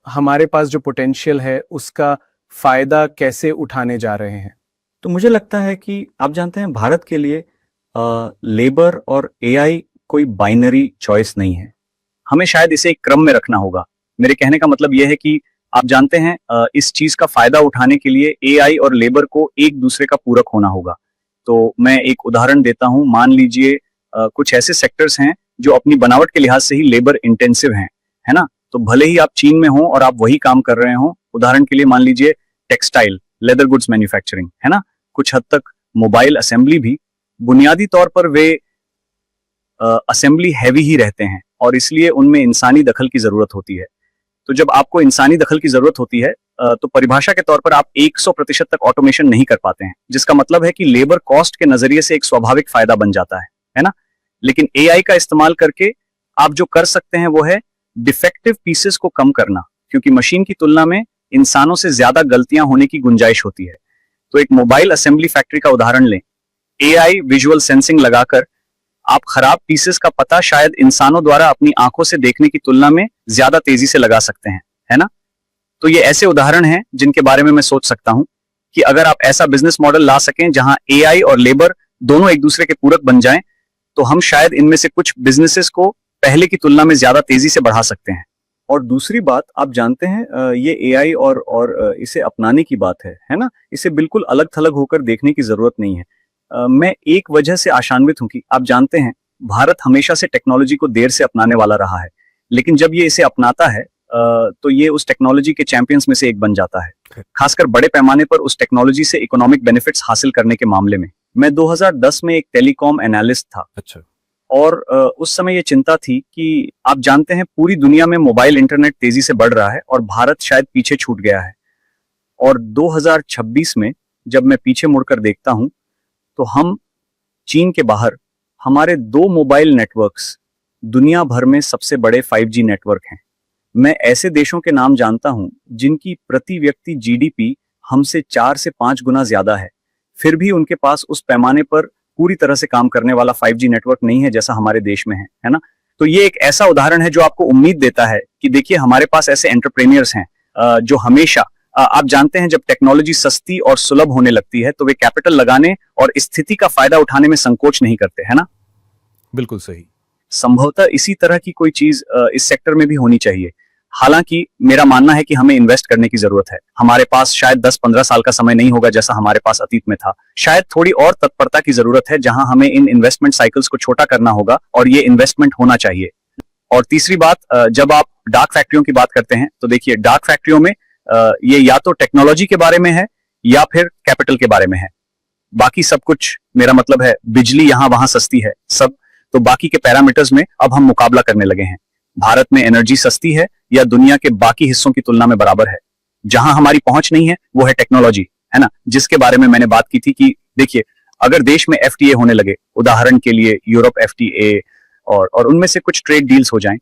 हमारे पास जो पोटेंशियल है उसका फायदा कैसे उठाने जा रहे हैं? तो मुझे लगता है कि आप जानते हैं भारत के लिए लेबर और एआई कोई बाइनरी चॉइस नहीं है। हमें शायद इसे एक क्रम में रखना होगा। मेरे कहने का मतलब यह है कि आप जानते हैं इस चीज का फायदा उठाने के लिए एआई और लेबर को एक दूसरे का पूरक होना होगा। तो मैं एक उदाहरण देता हूं, मान लीजिए कुछ ऐसे सेक्टर्स हैं जो अपनी बनावट के लिहाज से ही लेबर इंटेंसिव हैं, है ना? तो भले ही आप चीन में हो और आप वही काम कर रहे हो, उदाहरण के लिए मान लीजिए टेक्सटाइल, लेदर गुड्स मैन्युफैक्चरिंग, है ना? कुछ हद तक मोबाइल असेंबली भी, बुनियादी तौर पर वे असेंबली हैवी ही रहते हैं और इसलिए उनमें इंसानी दखल की जरूरत होती है। तो जब आपको इंसानी दखल की जरूरत होती है तो परिभाषा के तौर पर आप 100% तक ऑटोमेशन नहीं कर पाते हैं, जिसका मतलब है कि लेबर कॉस्ट के नजरिए से एक स्वाभाविक फायदा बन जाता है ना? लेकिन एआई का इस्तेमाल करके आप जो कर सकते हैं वो है डिफेक्टिव पीसेस को कम करना, क्योंकि मशीन की तुलना में इंसानों से ज्यादा गलतियां होने की गुंजाइश होती है। तो एक मोबाइल असेंबली फैक्ट्री का उदाहरण लें, एआई विजुअल सेंसिंग लगाकर आप खराब पीसेस का पता शायद इंसानों द्वारा अपनी आंखों से देखने की तुलना में ज्यादा तेजी से लगा सकते हैं, है ना? तो ये ऐसे उदाहरण हैं जिनके बारे में मैं सोच सकता हूं कि अगर आप ऐसा बिजनेस मॉडल ला सकें जहां एआई और लेबर दोनों एक दूसरे के पूरक बन जाएं, तो हम शायद इनमें से कुछ बिजनेसेस को पहले की तुलना में ज्यादा तेजी से बढ़ा सकते हैं। और दूसरी बात, आप जानते हैं ये एआई और इसे अपनाने की बात है ना? इसे बिल्कुल अलग थलग होकर देखने की जरूरत नहीं है। मैं एक वजह से आशान्वित हूं कि आप जानते हैं भारत हमेशा से टेक्नोलॉजी को देर से अपनाने वाला रहा है, लेकिन जब ये इसे अपनाता है तो ये उस टेक्नोलॉजी के चैंपियंस में से एक बन जाता है, खासकर बड़े पैमाने पर उस टेक्नोलॉजी से इकोनॉमिक बेनिफिट्स हासिल करने के मामले में। मैं 2010 में एक टेलीकॉम एनालिस्ट था। अच्छा। और उस समय ये चिंता थी कि आप जानते हैं पूरी दुनिया में मोबाइल इंटरनेट तेजी से बढ़ रहा है और भारत शायद पीछे छूट गया है। और 2026 में जब मैं पीछे मुड़कर देखता हूं तो हम चीन के बाहर हमारे 2 मोबाइल नेटवर्क्स दुनिया भर में सबसे बड़े 5G नेटवर्क हैं। मैं ऐसे देशों के नाम जानता हूं जिनकी प्रति व्यक्ति जीडीपी हमसे 4 से 5 गुना ज्यादा है, फिर भी उनके पास उस पैमाने पर पूरी तरह से काम करने वाला 5G नेटवर्क नहीं है जैसा हमारे देश में है ना? तो ये एक ऐसा उदाहरण है जो आपको उम्मीद देता है कि देखिए हमारे पास ऐसे एंटरप्रेन्योर्स हैं जो हमेशा आप जानते हैं जब टेक्नोलॉजी सस्ती और सुलभ होने लगती है तो वे कैपिटल लगाने और स्थिति का फायदा उठाने में संकोच नहीं करते, है ना? बिल्कुल सही। संभवतः इसी तरह की कोई चीज इस सेक्टर में भी होनी चाहिए। हालांकि मेरा मानना है कि हमें इन्वेस्ट करने की जरूरत है। हमारे पास शायद 10-15 साल का समय नहीं होगा जैसा हमारे पास अतीत में था। शायद थोड़ी और तत्परता की जरूरत है जहां हमें इन इन्वेस्टमेंट साइकिल्स को छोटा करना होगा और ये इन्वेस्टमेंट होना चाहिए। और तीसरी बात, जब आप डार्क फैक्ट्रियों की बात करते हैं तो देखिए डार्क फैक्ट्रियों में ये या तो टेक्नोलॉजी के बारे में है या फिर कैपिटल के बारे में है। बाकी सब कुछ, मेरा मतलब है बिजली यहां वहां सस्ती है सब, तो बाकी के पैरामीटर्स में अब हम मुकाबला करने लगे हैं। भारत में एनर्जी सस्ती है या दुनिया के बाकी हिस्सों की तुलना में बराबर है। जहां हमारी पहुंच नहीं है वो है टेक्नोलॉजी, है ना? जिसके बारे में मैंने बात की थी कि देखिए अगर देश में एफटीए होने लगे, उदाहरण के लिए यूरोप एफटीए और उनमें से कुछ ट्रेड डील्स हो जाएं,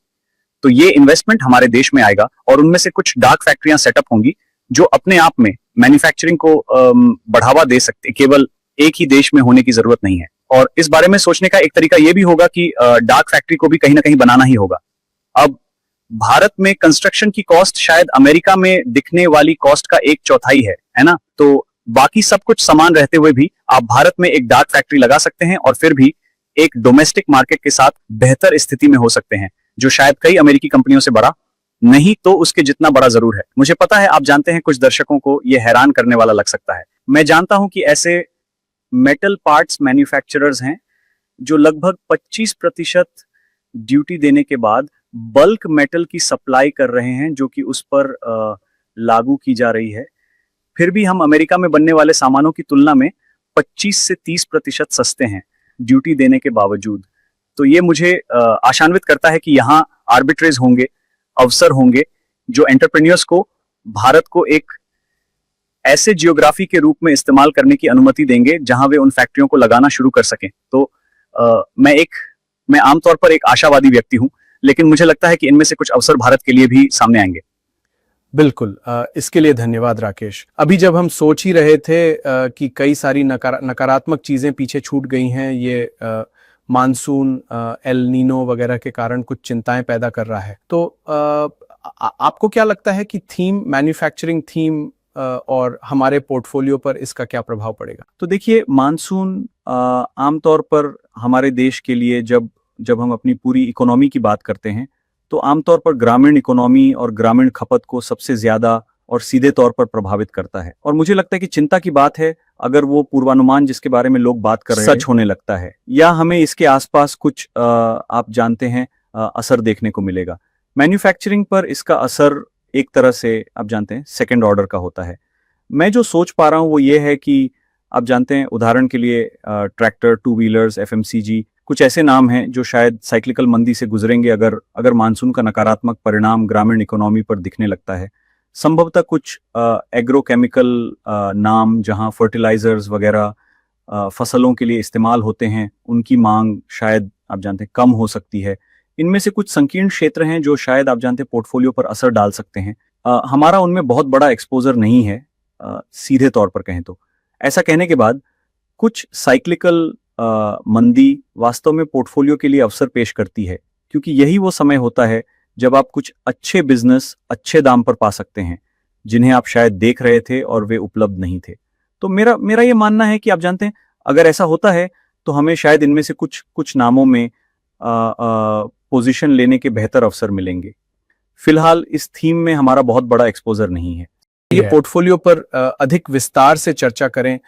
तो ये इन्वेस्टमेंट हमारे देश में आएगा और उनमें से कुछ डार्क फैक्ट्रियां सेटअप होंगी जो अपने आप में मैन्युफैक्चरिंग को बढ़ावा दे सकते, केवल एक ही देश में होने की जरूरत नहीं है। और इस बारे में सोचने का एक तरीका यह भी होगा कि डार्क फैक्ट्री को भी कहीं ना कहीं बनाना ही होगा। अब भारत में कंस्ट्रक्शन की कॉस्ट शायद अमेरिका में दिखने वाली कॉस्ट का 1/4 है ना? तो बाकी सब कुछ समान रहते हुए भी आप भारत में एक डार्क फैक्ट्री लगा सकते हैं और फिर भी एक डोमेस्टिक मार्केट के साथ बेहतर स्थिति में हो सकते हैं, जो शायद कई अमेरिकी कंपनियों से बड़ा नहीं तो उसके जितना बड़ा जरूर है। मुझे पता है आप जानते हैं कुछ दर्शकों को यह हैरान करने वाला लग सकता है। मैं जानता हूं कि ऐसे मेटल पार्ट्स मैन्युफैक्चरर्स हैं जो लगभग 25% ड्यूटी देने के बाद बल्क मेटल की सप्लाई कर रहे हैं जो कि उस पर लागू की जा रही है। फिर भी हम अमेरिका में बनने वाले सामानों की तुलना में 25 से 30% सस्ते हैं ड्यूटी देने के बावजूद। तो ये मुझे आशान्वित करता है कि यहाँ आर्बिट्रेज होंगे, अवसर होंगे जो एंटरप्रेन्योर्स को भारत को एक ऐसे जियोग्राफी के रूप में इस्तेमाल करने की अनुमति देंगे जहां वे उन फैक्ट्रियों को लगाना शुरू कर सकें। तो मैं आमतौर पर एक आशावादी व्यक्ति हूं, लेकिन मुझे लगता है कि इनमें से कुछ अवसर भारत के लिए भी सामने आएंगे। बिल्कुल, इसके लिए धन्यवाद राकेश। अभी जब हम सोच ही रहे थे कि कई सारी नकारात्मक चीजें पीछे छूट गई हैं, ये मानसून, एल नीनो वगैरह के कारण कुछ चिंताएं पैदा कर रहा है, तो आपको क्या लगता है कि थीम, मैन्युफैक्चरिंग थीम और हमारे पोर्टफोलियो पर इसका क्या प्रभाव पड़ेगा? तो देखिए, मानसून आमतौर पर हमारे देश के लिए जब हम अपनी पूरी इकोनॉमी की बात करते हैं तो आमतौर पर ग्रामीण इकोनॉमी और ग्रामीण खपत को सबसे ज्यादा और सीधे तौर पर प्रभावित करता है। और मुझे लगता है कि चिंता की बात है अगर वो पूर्वानुमान जिसके बारे में लोग बात कर रहे हैं सच होने लगता है, या हमें इसके आसपास कुछ आप जानते हैं असर देखने को मिलेगा। मैन्युफैक्चरिंग पर इसका असर एक तरह से आप जानते हैं सेकेंड ऑर्डर का होता है। मैं जो सोच पा रहा हूं वो ये है कि आप जानते हैं, उदाहरण के लिए ट्रैक्टर, टू व्हीलर्स, एफएमसीजी, कुछ ऐसे नाम हैं जो शायद साइक्लिकल मंदी से गुजरेंगे अगर मानसून का नकारात्मक परिणाम ग्रामीण इकोनॉमी पर दिखने लगता है। संभवतः कुछ एग्रोकेमिकल नाम जहां फर्टिलाइजर्स वगैरह फसलों के लिए इस्तेमाल होते हैं, उनकी मांग शायद आप जानते हैं कम हो सकती है। इनमें से कुछ संकीर्ण क्षेत्र हैं जो शायद आप जानते हैं पोर्टफोलियो पर असर डाल सकते हैं। हमारा उनमें बहुत बड़ा एक्सपोजर नहीं है सीधे तौर पर कहें तो। ऐसा कहने के बाद कुछ साइक्लिकल मंदी वास्तव में पोर्टफोलियो के लिए अवसर पेश करती है, क्योंकि यही वो समय होता है जब आप कुछ अच्छे बिजनेस अच्छे दाम पर पा सकते हैं जिन्हें आप शायद देख रहे थे और वे उपलब्ध नहीं थे। तो मेरा ये मानना है कि आप जानते हैं अगर ऐसा होता है तो हमें शायद इनमें से कुछ नामों में पोजीशन लेने के बेहतर अवसर मिलेंगे। फिलहाल इस थीम में हमारा बहुत बड़ा एक्सपोजर नहीं है। ये पोर्टफोलियो पर अधिक विस्तार से चर्चा करें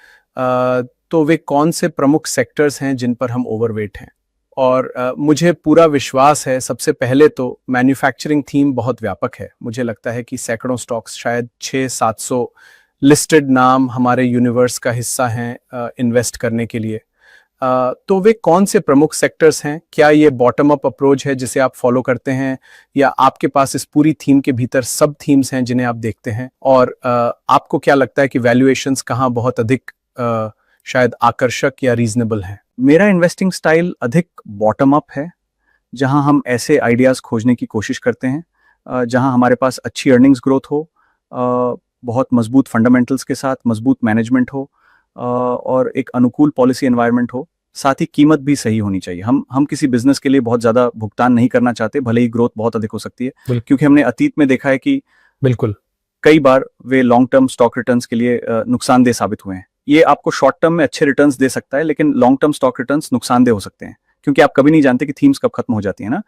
तो वे कौन से प्रमुख सेक्टर्स हैं जिन पर हम ओवरवेट हैं? और मुझे पूरा विश्वास है, सबसे पहले तो मैन्युफैक्चरिंग थीम बहुत व्यापक है। मुझे लगता है कि सैकड़ों स्टॉक्स, शायद 600-700 लिस्टेड नाम हमारे यूनिवर्स का हिस्सा हैं इन्वेस्ट करने के लिए। तो वे कौन से प्रमुख सेक्टर्स हैं? क्या ये बॉटम अप अप्रोच है जिसे आप फॉलो करते हैं, या आपके पास इस पूरी थीम के भीतर सब थीम्स हैं जिन्हें आप देखते हैं? और आपको क्या लगता है कि वैल्यूएशंस कहाँ बहुत अधिक शायद आकर्षक या रीजनेबल हैं? मेरा इन्वेस्टिंग स्टाइल अधिक बॉटम अप है, जहां हम ऐसे आइडियाज खोजने की कोशिश करते हैं जहां हमारे पास अच्छी अर्निंग्स ग्रोथ हो, बहुत मजबूत फंडामेंटल्स के साथ मजबूत मैनेजमेंट हो, और एक अनुकूल पॉलिसी एनवायरनमेंट हो, साथ ही कीमत भी सही होनी चाहिए। हम किसी बिजनेस के लिए बहुत ज्यादा भुगतान नहीं करना चाहते, भले ही ग्रोथ बहुत अधिक हो सकती है, क्योंकि हमने अतीत में देखा है कि बिल्कुल कई बार वे लॉन्ग टर्म स्टॉक रिटर्न्स के लिए नुकसानदेह साबित हुए हैं। ये आपको शॉर्ट टर्म में अच्छे रिटर्न्स दे सकता है, लेकिन लॉन्ग टर्म स्टॉक रिटर्न्स नुकसानदेह हो सकते हैं, क्योंकि आप कभी नहीं जानते कि थीम्स कब खत्म हो जाती है ना।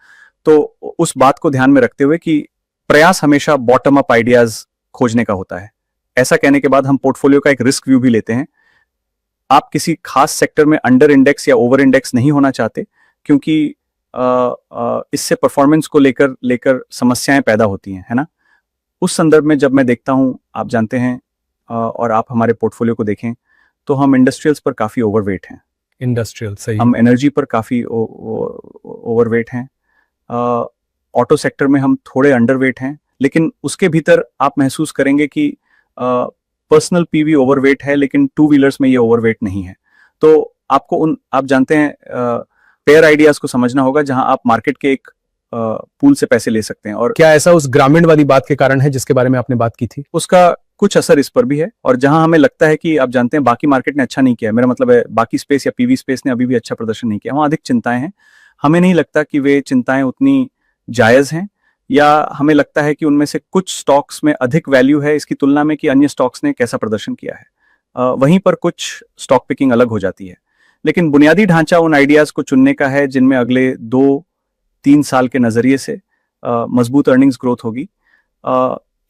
तो उस बात को ध्यान में रखते हुए कि प्रयास हमेशा बॉटम अप आइडियाज खोजने का होता है। ऐसा कहने के बाद हम पोर्टफोलियो का एक रिस्क व्यू भी लेते हैं। आप किसी खास सेक्टर में अंडर इंडेक्स या ओवर इंडेक्स नहीं होना चाहते, क्योंकि इससे परफॉर्मेंस को लेकर समस्याएं पैदा होती हैं, है ना। उस संदर्भ में जब मैं देखता हूं, आप जानते हैं, और आप हमारे पोर्टफोलियो को देखें तो हम इंडस्ट्रियल्स पर काफी ओवरवेट हैं। इंडस्ट्रियल, सही। हम एनर्जी पर काफी ओवरवेट हैं। ऑटो सेक्टर में हम थोड़े अंडरवेट हैं, लेकिन उसके भीतर आप महसूस करेंगे कि पर्सनल पीवी ओवरवेट है, लेकिन टू व्हीलर्स में ये ओवरवेट नहीं है। तो आपको आप जानते हैं पेयर आइडियाज को समझना होगा, जहां आप मार्केट के एक पूल से पैसे ले सकते हैं। और क्या ऐसा उस ग्रामीण वाली बात के कारण है जिसके बारे में आपने बात की थी? उसका कुछ असर इस पर भी है। और जहां हमें लगता है कि आप जानते हैं बाकी मार्केट ने अच्छा नहीं किया, मेरा मतलब है बाकी स्पेस या पीवी स्पेस ने अभी भी अच्छा प्रदर्शन नहीं किया, वहां अधिक चिंताएं हैं। हमें नहीं लगता कि वे चिंताएं उतनी जायज हैं, या हमें लगता है कि उनमें से कुछ स्टॉक्स में अधिक वैल्यू है इसकी तुलना में कि अन्य स्टॉक्स ने कैसा प्रदर्शन किया है। वहीं पर कुछ स्टॉक पिकिंग अलग हो जाती है। लेकिन बुनियादी ढांचा उन आइडियाज को चुनने का है जिनमें अगले 2-3 साल के नजरिए से मजबूत अर्निंग्स ग्रोथ होगी,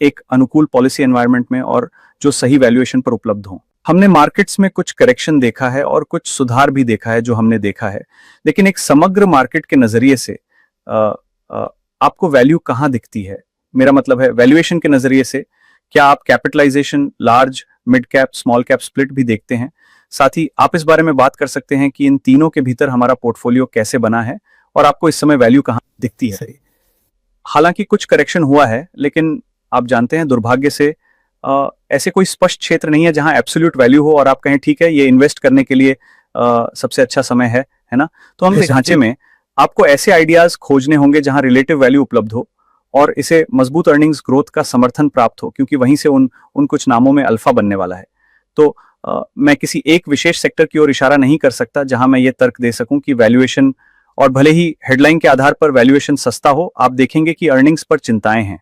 एक अनुकूल पॉलिसी एनवायरनमेंट में, और जो सही वैल्यूएशन पर उपलब्ध हो। हमने मार्केट्स में कुछ करेक्शन देखा है और कुछ सुधार भी देखा है जो हमने देखा है, लेकिन एक समग्र मार्केट के नजरिए से आपको वैल्यू कहाँ दिखती है, मेरा मतलब है वैल्यूएशन के नजरिए से क्या आप capitalisation, large, mid cap, small cap split भी देखते हैं। साथ ही आप इस बारे में बात कर सकते हैं कि इन तीनों के भीतर हमारा पोर्टफोलियो कैसे बना है और आपको इस समय वैल्यू कहाँ दिखती है। हालांकि कुछ करेक्शन हुआ है, लेकिन आप जानते हैं दुर्भाग्य से ऐसे कोई स्पष्ट क्षेत्र नहीं है जहां एब्सोल्यूट वैल्यू हो और आप कहें ठीक है ये इन्वेस्ट करने के लिए सबसे अच्छा समय है ना। तो हम इस ढांचे में आपको ऐसे आइडियाज खोजने होंगे जहां रिलेटिव वैल्यू उपलब्ध हो और इसे मजबूत अर्निंग्स ग्रोथ का समर्थन प्राप्त हो, क्योंकि वहीं से उन कुछ नामों में अल्फा बनने वाला है। तो मैं किसी एक विशेष सेक्टर की ओर इशारा नहीं कर सकता जहां मैं ये तर्क दे सकूं कि वैल्यूएशन, और भले ही हेडलाइन के आधार पर वैल्यूएशन सस्ता हो, आप देखेंगे कि अर्निंग्स पर चिंताएं हैं,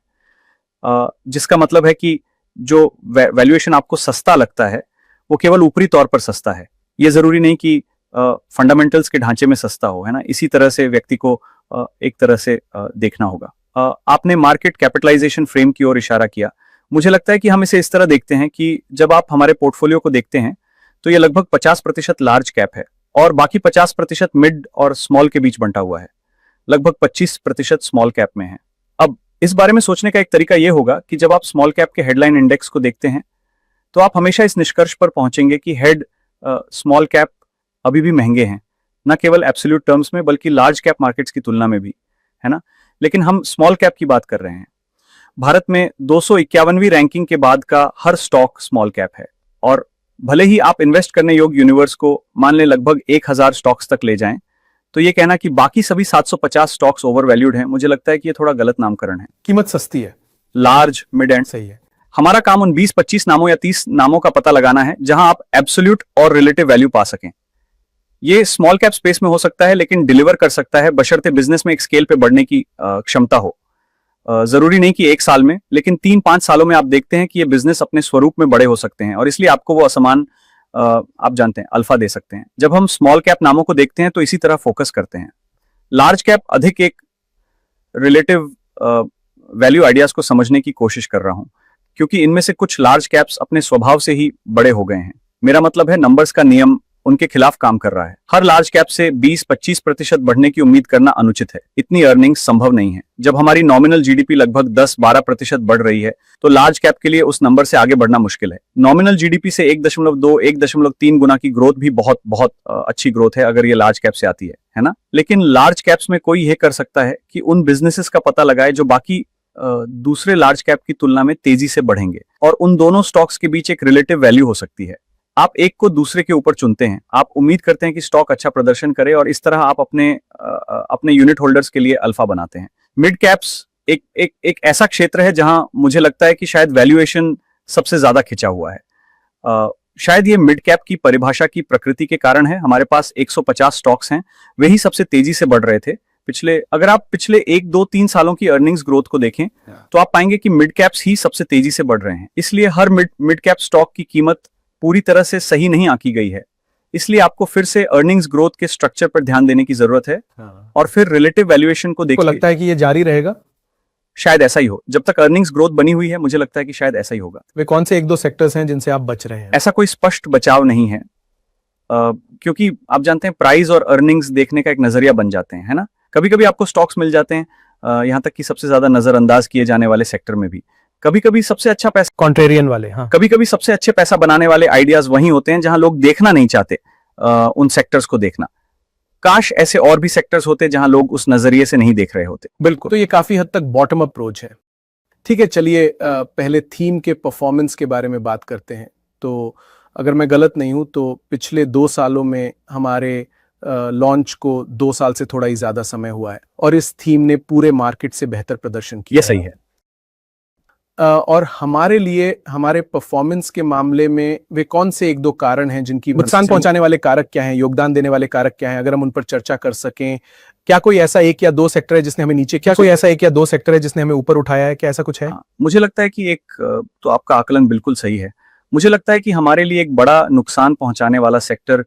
जिसका मतलब है कि जो वैल्यूएशन आपको सस्ता लगता है वो केवल ऊपरी तौर पर सस्ता है, ये जरूरी नहीं कि फंडामेंटल्स के ढांचे में सस्ता हो, है ना। इसी तरह से व्यक्ति को एक तरह से देखना होगा। आपने मार्केट कैपिटलाइजेशन फ्रेम की ओर इशारा किया। मुझे लगता है कि हम इसे इस तरह देखते हैं कि जब आप हमारे पोर्टफोलियो को देखते हैं तो ये लगभग 50% लार्ज कैप है और बाकी 50% मिड और स्मॉल के बीच बंटा हुआ है, लगभग 25% स्मॉल कैप में है। अब इस बारे में सोचने का एक तरीका यह होगा कि जब आप स्मॉल कैप के हेडलाइन इंडेक्स को देखते हैं तो आप हमेशा इस निष्कर्ष पर पहुंचेंगे कि स्मॉल कैप अभी भी महंगे हैं, न केवल एब्सोल्यूट टर्म्स में बल्कि लार्ज कैप मार्केट्स की तुलना में भी, है ना। लेकिन हम स्मॉल कैप की बात कर रहे हैं। भारत में 251वीं रैंकिंग के बाद का हर स्टॉक स्मॉल कैप है, और भले ही आप इन्वेस्ट करने योग्य यूनिवर्स को मान लें लगभग 1000 स्टॉक्स तक ले जाएं, तो ये कहना कि बाकी सभी 750 स्टॉक्स ओवर वैल्यूड हैं, मुझे लगता है कि ये थोड़ा गलत नामकरण है। कीमत सस्ती है, लार्ज, मिड एंड सही है। हमारा काम उन 20-25 नामों या 30 नामों का पता लगाना है जहां आप एब्सोल्यूट और रिलेटिव वैल्यू पा सकें। ये स्मॉल कैप स्पेस में हो सकता है, लेकिन डिलीवर कर सकता है बशर्ते बिजनेस में एक स्केल पे बढ़ने की क्षमता हो। जरूरी नहीं कि 1 साल में, लेकिन 3-5 सालों में आप देखते हैं कि ये बिजनेस अपने स्वरूप में बड़े हो सकते हैं और इसलिए आपको वो असमान आप जानते हैं अल्फा दे सकते हैं। जब हम स्मॉल कैप नामों को देखते हैं तो इसी तरह फोकस करते हैं। लार्ज कैप अधिक एक रिलेटिव वैल्यू आइडियाज को समझने की कोशिश कर रहा हूं, क्योंकि इनमें से कुछ लार्ज कैप्स अपने स्वभाव से ही बड़े हो गए हैं। मेरा मतलब है नंबर्स का नियम उनके खिलाफ काम कर रहा है। हर लार्ज कैप से 20-25% बढ़ने की उम्मीद करना अनुचित है, इतनी अर्निंग्स संभव नहीं है। जब हमारी नॉमिनल जीडीपी लगभग 10-12% बढ़ रही है तो लार्ज कैप के लिए उस नंबर से आगे बढ़ना मुश्किल है। नॉमिनल जीडीपी से 1.2-1.3 गुना की ग्रोथ भी बहुत बहुत अच्छी ग्रोथ है अगर ये लार्ज कैप से आती है ना। लेकिन लार्ज कैप्स में कोई यह कर सकता है कि उन बिजनेसेस का पता लगाए जो बाकी दूसरे लार्ज कैप की तुलना में तेजी से बढ़ेंगे, और उन दोनों स्टॉक्स के बीच एक रिलेटिव वैल्यू हो सकती है। आप एक को दूसरे के ऊपर चुनते हैं, आप उम्मीद करते हैं कि स्टॉक अच्छा प्रदर्शन करे और इस तरह आप अपने यूनिट होल्डर्स के लिए अल्फा बनाते हैं। मिड कैप्स एक ऐसा क्षेत्र है जहां मुझे लगता है कि शायद वैल्यूएशन सबसे ज्यादा खिंचा हुआ है। शायद ये मिड कैप की परिभाषा की प्रकृति के कारण है। हमारे पास 150 स्टॉक्स हैं, वही सबसे तेजी से बढ़ रहे थे अगर आप पिछले 1-2-3 सालों की अर्निंग्स ग्रोथ को देखें तो आप पाएंगे कि मिड कैप्स ही सबसे तेजी से बढ़ रहे हैं। इसलिए हर मिड कैप स्टॉक की कीमत पूरी तरह से सही नहीं आंकी गई है, इसलिए आपको फिर से अर्निंग्स ग्रोथ के स्ट्रक्चर पर ध्यान देने की जरूरत है और फिर रिलेटिव वैल्यूएशन को देखिए। लगता है कि ये जारी रहेगा? शायद ऐसा ही हो, जब तक अर्निंग्स ग्रोथ बनी हुई है मुझे लगता है कि शायद ऐसा ही होगा। वे कौन से 1-2 सेक्टर्स हैं जिनसे आप बच रहे हैं? ऐसा कोई स्पष्ट बचाव नहीं है, क्योंकि आप जानते हैं प्राइस और अर्निंग्स देखने का एक नजरिया बन जाते हैं, है ना। कभी कभी आपको स्टॉक्स मिल जाते हैं, यहां तक कि सबसे ज्यादा नजरअंदाज किए जाने वाले सेक्टर में भी। कभी कभी सबसे अच्छा पैसा, कॉन्ट्रेरियन वाले, हाँ, कभी कभी सबसे अच्छे पैसा बनाने वाले आइडियाज वहीं होते हैं जहां लोग देखना नहीं चाहते उन सेक्टर्स को देखना। काश ऐसे और भी सेक्टर्स होते जहां लोग उस नजरिए से नहीं देख रहे होते। बिल्कुल। तो ये काफी हद तक बॉटम अप अप्रोच है। ठीक है, चलिए पहले थीम के परफॉर्मेंस के बारे में बात करते हैं। तो अगर मैं गलत नहीं हूं तो पिछले 2 सालों में हमारे लॉन्च को 2 साल से थोड़ा ही ज्यादा समय हुआ है और इस थीम ने पूरे मार्केट से बेहतर प्रदर्शन किया। ये सही है। और हमारे लिए हमारे परफॉर्मेंस के मामले में वे कौन से 1-2 कारण हैं जिनकी नुकसान पहुंचाने वाले कारक क्या हैं, योगदान देने वाले कारक क्या हैं, अगर हम उन पर चर्चा कर सकें। क्या कोई ऐसा 1 या 2 सेक्टर है जिसने हमें नीचे, क्या कोई ऐसा 1 या 2 सेक्टर है जिसने हमें ऊपर उठाया है, क्या ऐसा कुछ है? मुझे लगता है कि एक तो आपका आकलन बिल्कुल सही है। मुझे लगता है कि हमारे लिए एक बड़ा नुकसान पहुंचाने वाला सेक्टर,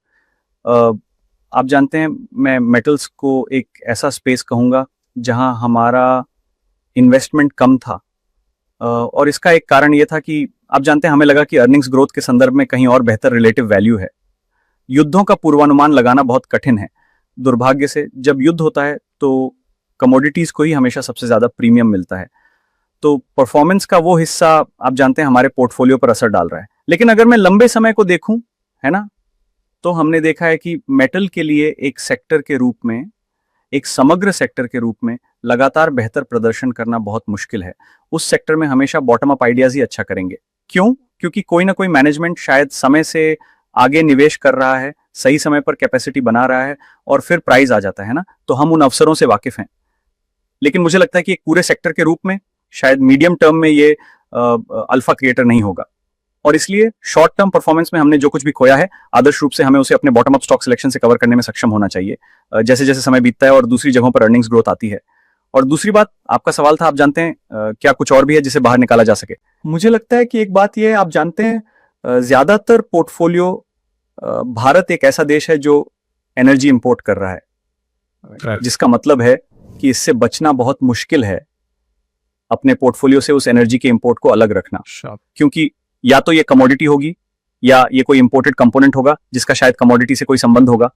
आप जानते हैं, मैं मेटल्स को एक ऐसा स्पेस कहूंगा जहां हमारा इन्वेस्टमेंट कम था, और इसका एक कारण ये था कि आप जानते हैं हमें लगा कि अर्निंग्स ग्रोथ के संदर्भ में कहीं और बेहतर रिलेटिव वैल्यू है। युद्धों का पूर्वानुमान लगाना बहुत कठिन है। दुर्भाग्य से जब युद्ध होता है तो कमोडिटीज को ही हमेशा सबसे ज्यादा प्रीमियम मिलता है, तो परफॉर्मेंस का वो हिस्सा आप जानते हैं हमारे पोर्टफोलियो पर असर डाल रहा है। लेकिन अगर मैं लंबे समय को देखूं, है ना, तो हमने देखा है कि मेटल के लिए एक सेक्टर के रूप में, एक समग्र सेक्टर के रूप में लगातार बेहतर प्रदर्शन करना बहुत मुश्किल है। उस सेक्टर में हमेशा बॉटम अप आइडियाज ही अच्छा करेंगे। क्यों? क्योंकि कोई ना कोई मैनेजमेंट शायद समय से आगे निवेश कर रहा है, सही समय पर कैपेसिटी बना रहा है और फिर प्राइस आ जाता है ना, तो हम उन अवसरों से वाकिफ हैं। लेकिन मुझे लगता है कि एक पूरे सेक्टर के रूप में शायद मीडियम टर्म में ये अल्फा क्रिएटर नहीं होगा, और इसलिए शॉर्ट टर्म परफॉर्मेंस में हमने जो कुछ भी खोया है, आदर्श रूप से हमें उसे अपने बॉटम अप स्टॉक सिलेक्शन से कवर करने में सक्षम होना चाहिए जैसे जैसे समय बीतता है और दूसरी जगहों पर अर्निंग्स ग्रोथ आती है। और दूसरी बात, आपका सवाल था, आप जानते हैं क्या कुछ और भी है जिसे बाहर निकाला जा सके? मुझे लगता है कि एक बात यह है, आप जानते हैं ज्यादातर पोर्टफोलियो, भारत एक ऐसा देश है जो एनर्जी इंपोर्ट कर रहा है, जिसका मतलब है कि इससे बचना बहुत मुश्किल है अपने पोर्टफोलियो से उस एनर्जी के इंपोर्ट को अलग रखना, क्योंकि या तो ये कमोडिटी होगी या ये कोई इंपोर्टेड कंपोनेंट होगा जिसका शायद कमोडिटी से कोई संबंध होगा,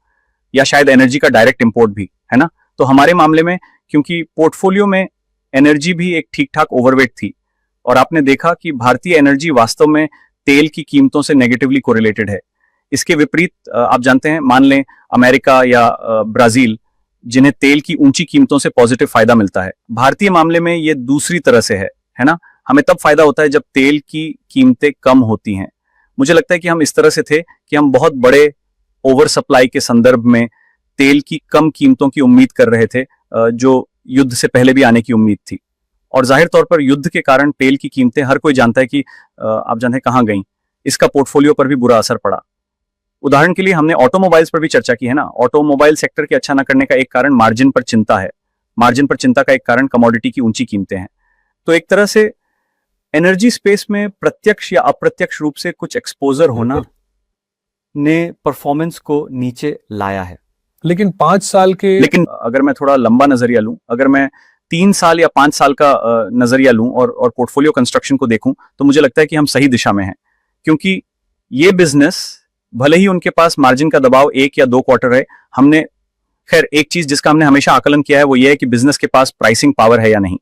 या शायद एनर्जी का डायरेक्ट इंपोर्ट भी, है ना। तो हमारे मामले में क्योंकि पोर्टफोलियो में एनर्जी भी एक ठीक ठाक ओवरवेट थी, और आपने देखा कि भारतीय एनर्जी वास्तव में तेल की कीमतों से नेगेटिवली कोरिलेटेड है। इसके विपरीत आप जानते हैं, मान लें अमेरिका या ब्राजील, जिन्हें तेल की ऊंची कीमतों से पॉजिटिव फायदा मिलता है, भारतीय मामले में ये दूसरी तरह से है ना। हमें तब फायदा होता है जब तेल की कीमतें कम होती हैं। मुझे लगता है कि हम इस तरह से थे कि हम बहुत बड़े ओवर सप्लाई के संदर्भ में तेल की कम कीमतों की उम्मीद कर रहे थे, जो युद्ध से पहले भी आने की उम्मीद थी, और जाहिर तौर पर युद्ध के कारण तेल की कीमतें हर कोई जानता है कि आप जानते हैं कहां गई। इसका पोर्टफोलियो पर भी बुरा असर पड़ा। उदाहरण के लिए हमने ऑटोमोबाइल्स पर भी चर्चा की है ना। ऑटोमोबाइल सेक्टर के अच्छा न करने का एक कारण मार्जिन पर चिंता है। मार्जिन पर चिंता का एक कारण कमोडिटी की ऊंची कीमतें हैं। तो एक तरह से एनर्जी स्पेस में प्रत्यक्ष या अप्रत्यक्ष रूप से कुछ एक्सपोजर होना ने परफॉर्मेंस को नीचे लाया है। लेकिन 5 साल के, लेकिन अगर मैं थोड़ा लंबा नजरिया लूं, अगर मैं 3 साल या 5 साल का नजरिया लूं और पोर्टफोलियो कंस्ट्रक्शन को देखूं, तो मुझे लगता है कि हम सही दिशा में हैं, क्योंकि ये बिजनेस भले ही उनके पास मार्जिन का दबाव 1 या 2 क्वार्टर है, हमने खैर एक चीज जिसका हमने हमेशा आकलन किया है वो ये है कि बिजनेस के पास प्राइसिंग पावर है या नहीं।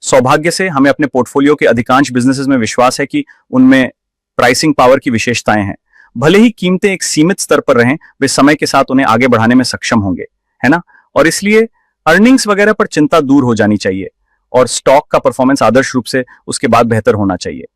सौभाग्य से हमें अपने पोर्टफोलियो के अधिकांश बिजनेसेस में विश्वास है कि उनमें प्राइसिंग पावर की विशेषताएं हैं। भले ही कीमतें एक सीमित स्तर पर रहें, वे समय के साथ उन्हें आगे बढ़ाने में सक्षम होंगे, है ना। और इसलिए अर्निंग्स वगैरह पर चिंता दूर हो जानी चाहिए और स्टॉक का परफॉर्मेंस आदर्श रूप से उसके बाद बेहतर होना चाहिए।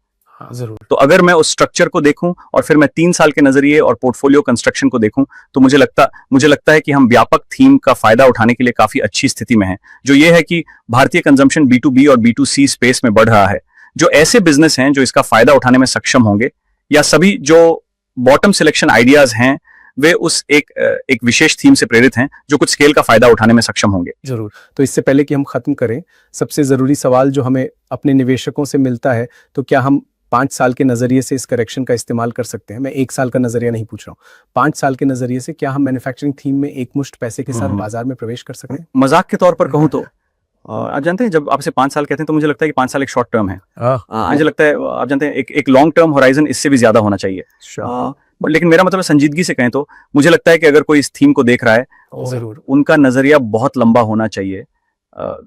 हाँ, जरूर। तो अगर मैं उस स्ट्रक्चर को देखूं और फिर मैं 3 साल के नजरिए और पोर्टफोलियो कंस्ट्रक्शन को देखूं, तो मुझे लगता है कि हम व्यापक थीम का फायदा उठाने के लिए काफी अच्छी स्थिति में हैं, जो ये है कि भारतीय कंजम्पशन B2B और B2C स्पेस में बढ़ रहा है। जो ऐसे बिजनेस हैं जो इसका फायदा उठाने में सक्षम होंगे, या सभी जो बॉटम सिलेक्शन आइडियाज हैं, वे उस एक विशेष थीम से प्रेरित हैं जो कुछ स्केल का फायदा उठाने में सक्षम होंगे। जरूर। तो इससे पहले कि हम खत्म करें, सबसे जरूरी सवाल जो हमें अपने निवेशकों से मिलता है, तो क्या हम 5 साल के नजरिए से इस करेक्शन का इस्तेमाल कर सकते हैं? मैं 1 साल का नजरिया नहीं पूछ रहा हूँ, 5 साल के नजरिए से क्या हम मैन्युफैक्चरिंग थीम में एक मुश्त पैसे के साथ बाजार में प्रवेश कर सकते हैं? मजाक के तौर पर कहूं तो आप जानते हैं, जब आपसे 5 साल कहते हैं तो मुझे लगता है कि 5 साल एक शॉर्ट टर्म है। मुझे लगता है, आप जानते हैं, एक लॉन्ग टर्म होराइजन इससे भी ज्यादा होना चाहिए। लेकिन मेरा मतलब संजीदगी से कहें तो मुझे लगता है कि अगर कोई इस थीम को देख रहा है, जरूर उनका नजरिया बहुत लंबा होना चाहिए।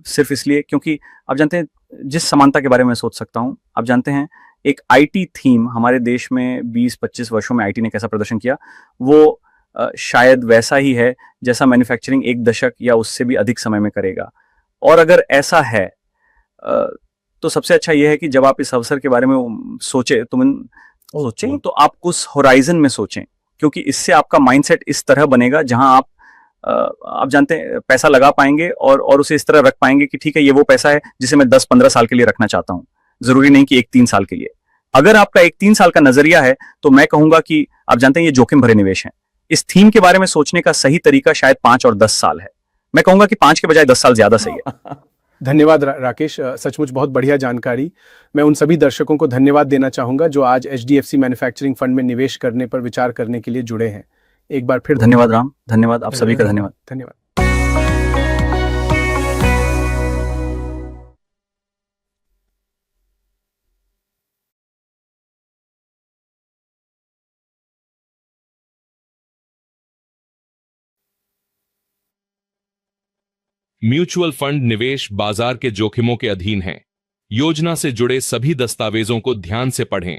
सिर्फ इसलिए क्योंकि आप जानते हैं जिस समानता के बारे में सोच सकता हूं, आप जानते हैं एक आईटी थीम हमारे देश में 20-25 वर्षों में आईटी ने कैसा प्रदर्शन किया, वो शायद वैसा ही है जैसा मैन्युफैक्चरिंग 1 दशक या उससे भी अधिक समय में करेगा। और अगर ऐसा है तो सबसे अच्छा यह है कि जब आप इस अवसर के बारे में सोचें तो आप उस होराइजन में सोचें, क्योंकि इससे आपका माइंडसेट इस तरह बनेगा जहां आप जानते हैं पैसा लगा पाएंगे और उसे इस तरह रख पाएंगे कि ठीक है, ये वो पैसा है जिसे मैं 10-15 साल के लिए रखना चाहता हूं, जरूरी नहीं कि 1-3 साल के लिए। अगर आपका 1-3 साल का नजरिया है तो मैं कहूंगा कि आप जानते हैं ये जोखिम भरे निवेश हैं। इस थीम के बारे में सोचने का सही तरीका शायद 5 और 10 साल है। मैं कहूंगा कि 5 के बजाय 10 साल ज्यादा सही है। धन्यवाद राकेश, सचमुच बहुत बढ़िया जानकारी। मैं उन सभी दर्शकों को धन्यवाद देना चाहूंगा जो आज एचडीएफसी मैन्युफैक्चरिंग फंड में निवेश करने पर विचार करने के लिए जुड़े हैं। एक बार फिर धन्यवाद राम, धन्यवाद आप सभी का धन्यवाद। धन्यवाद। म्यूचुअल फंड निवेश बाजार के जोखिमों के अधीन है। योजना से जुड़े सभी दस्तावेजों को ध्यान से पढ़ें।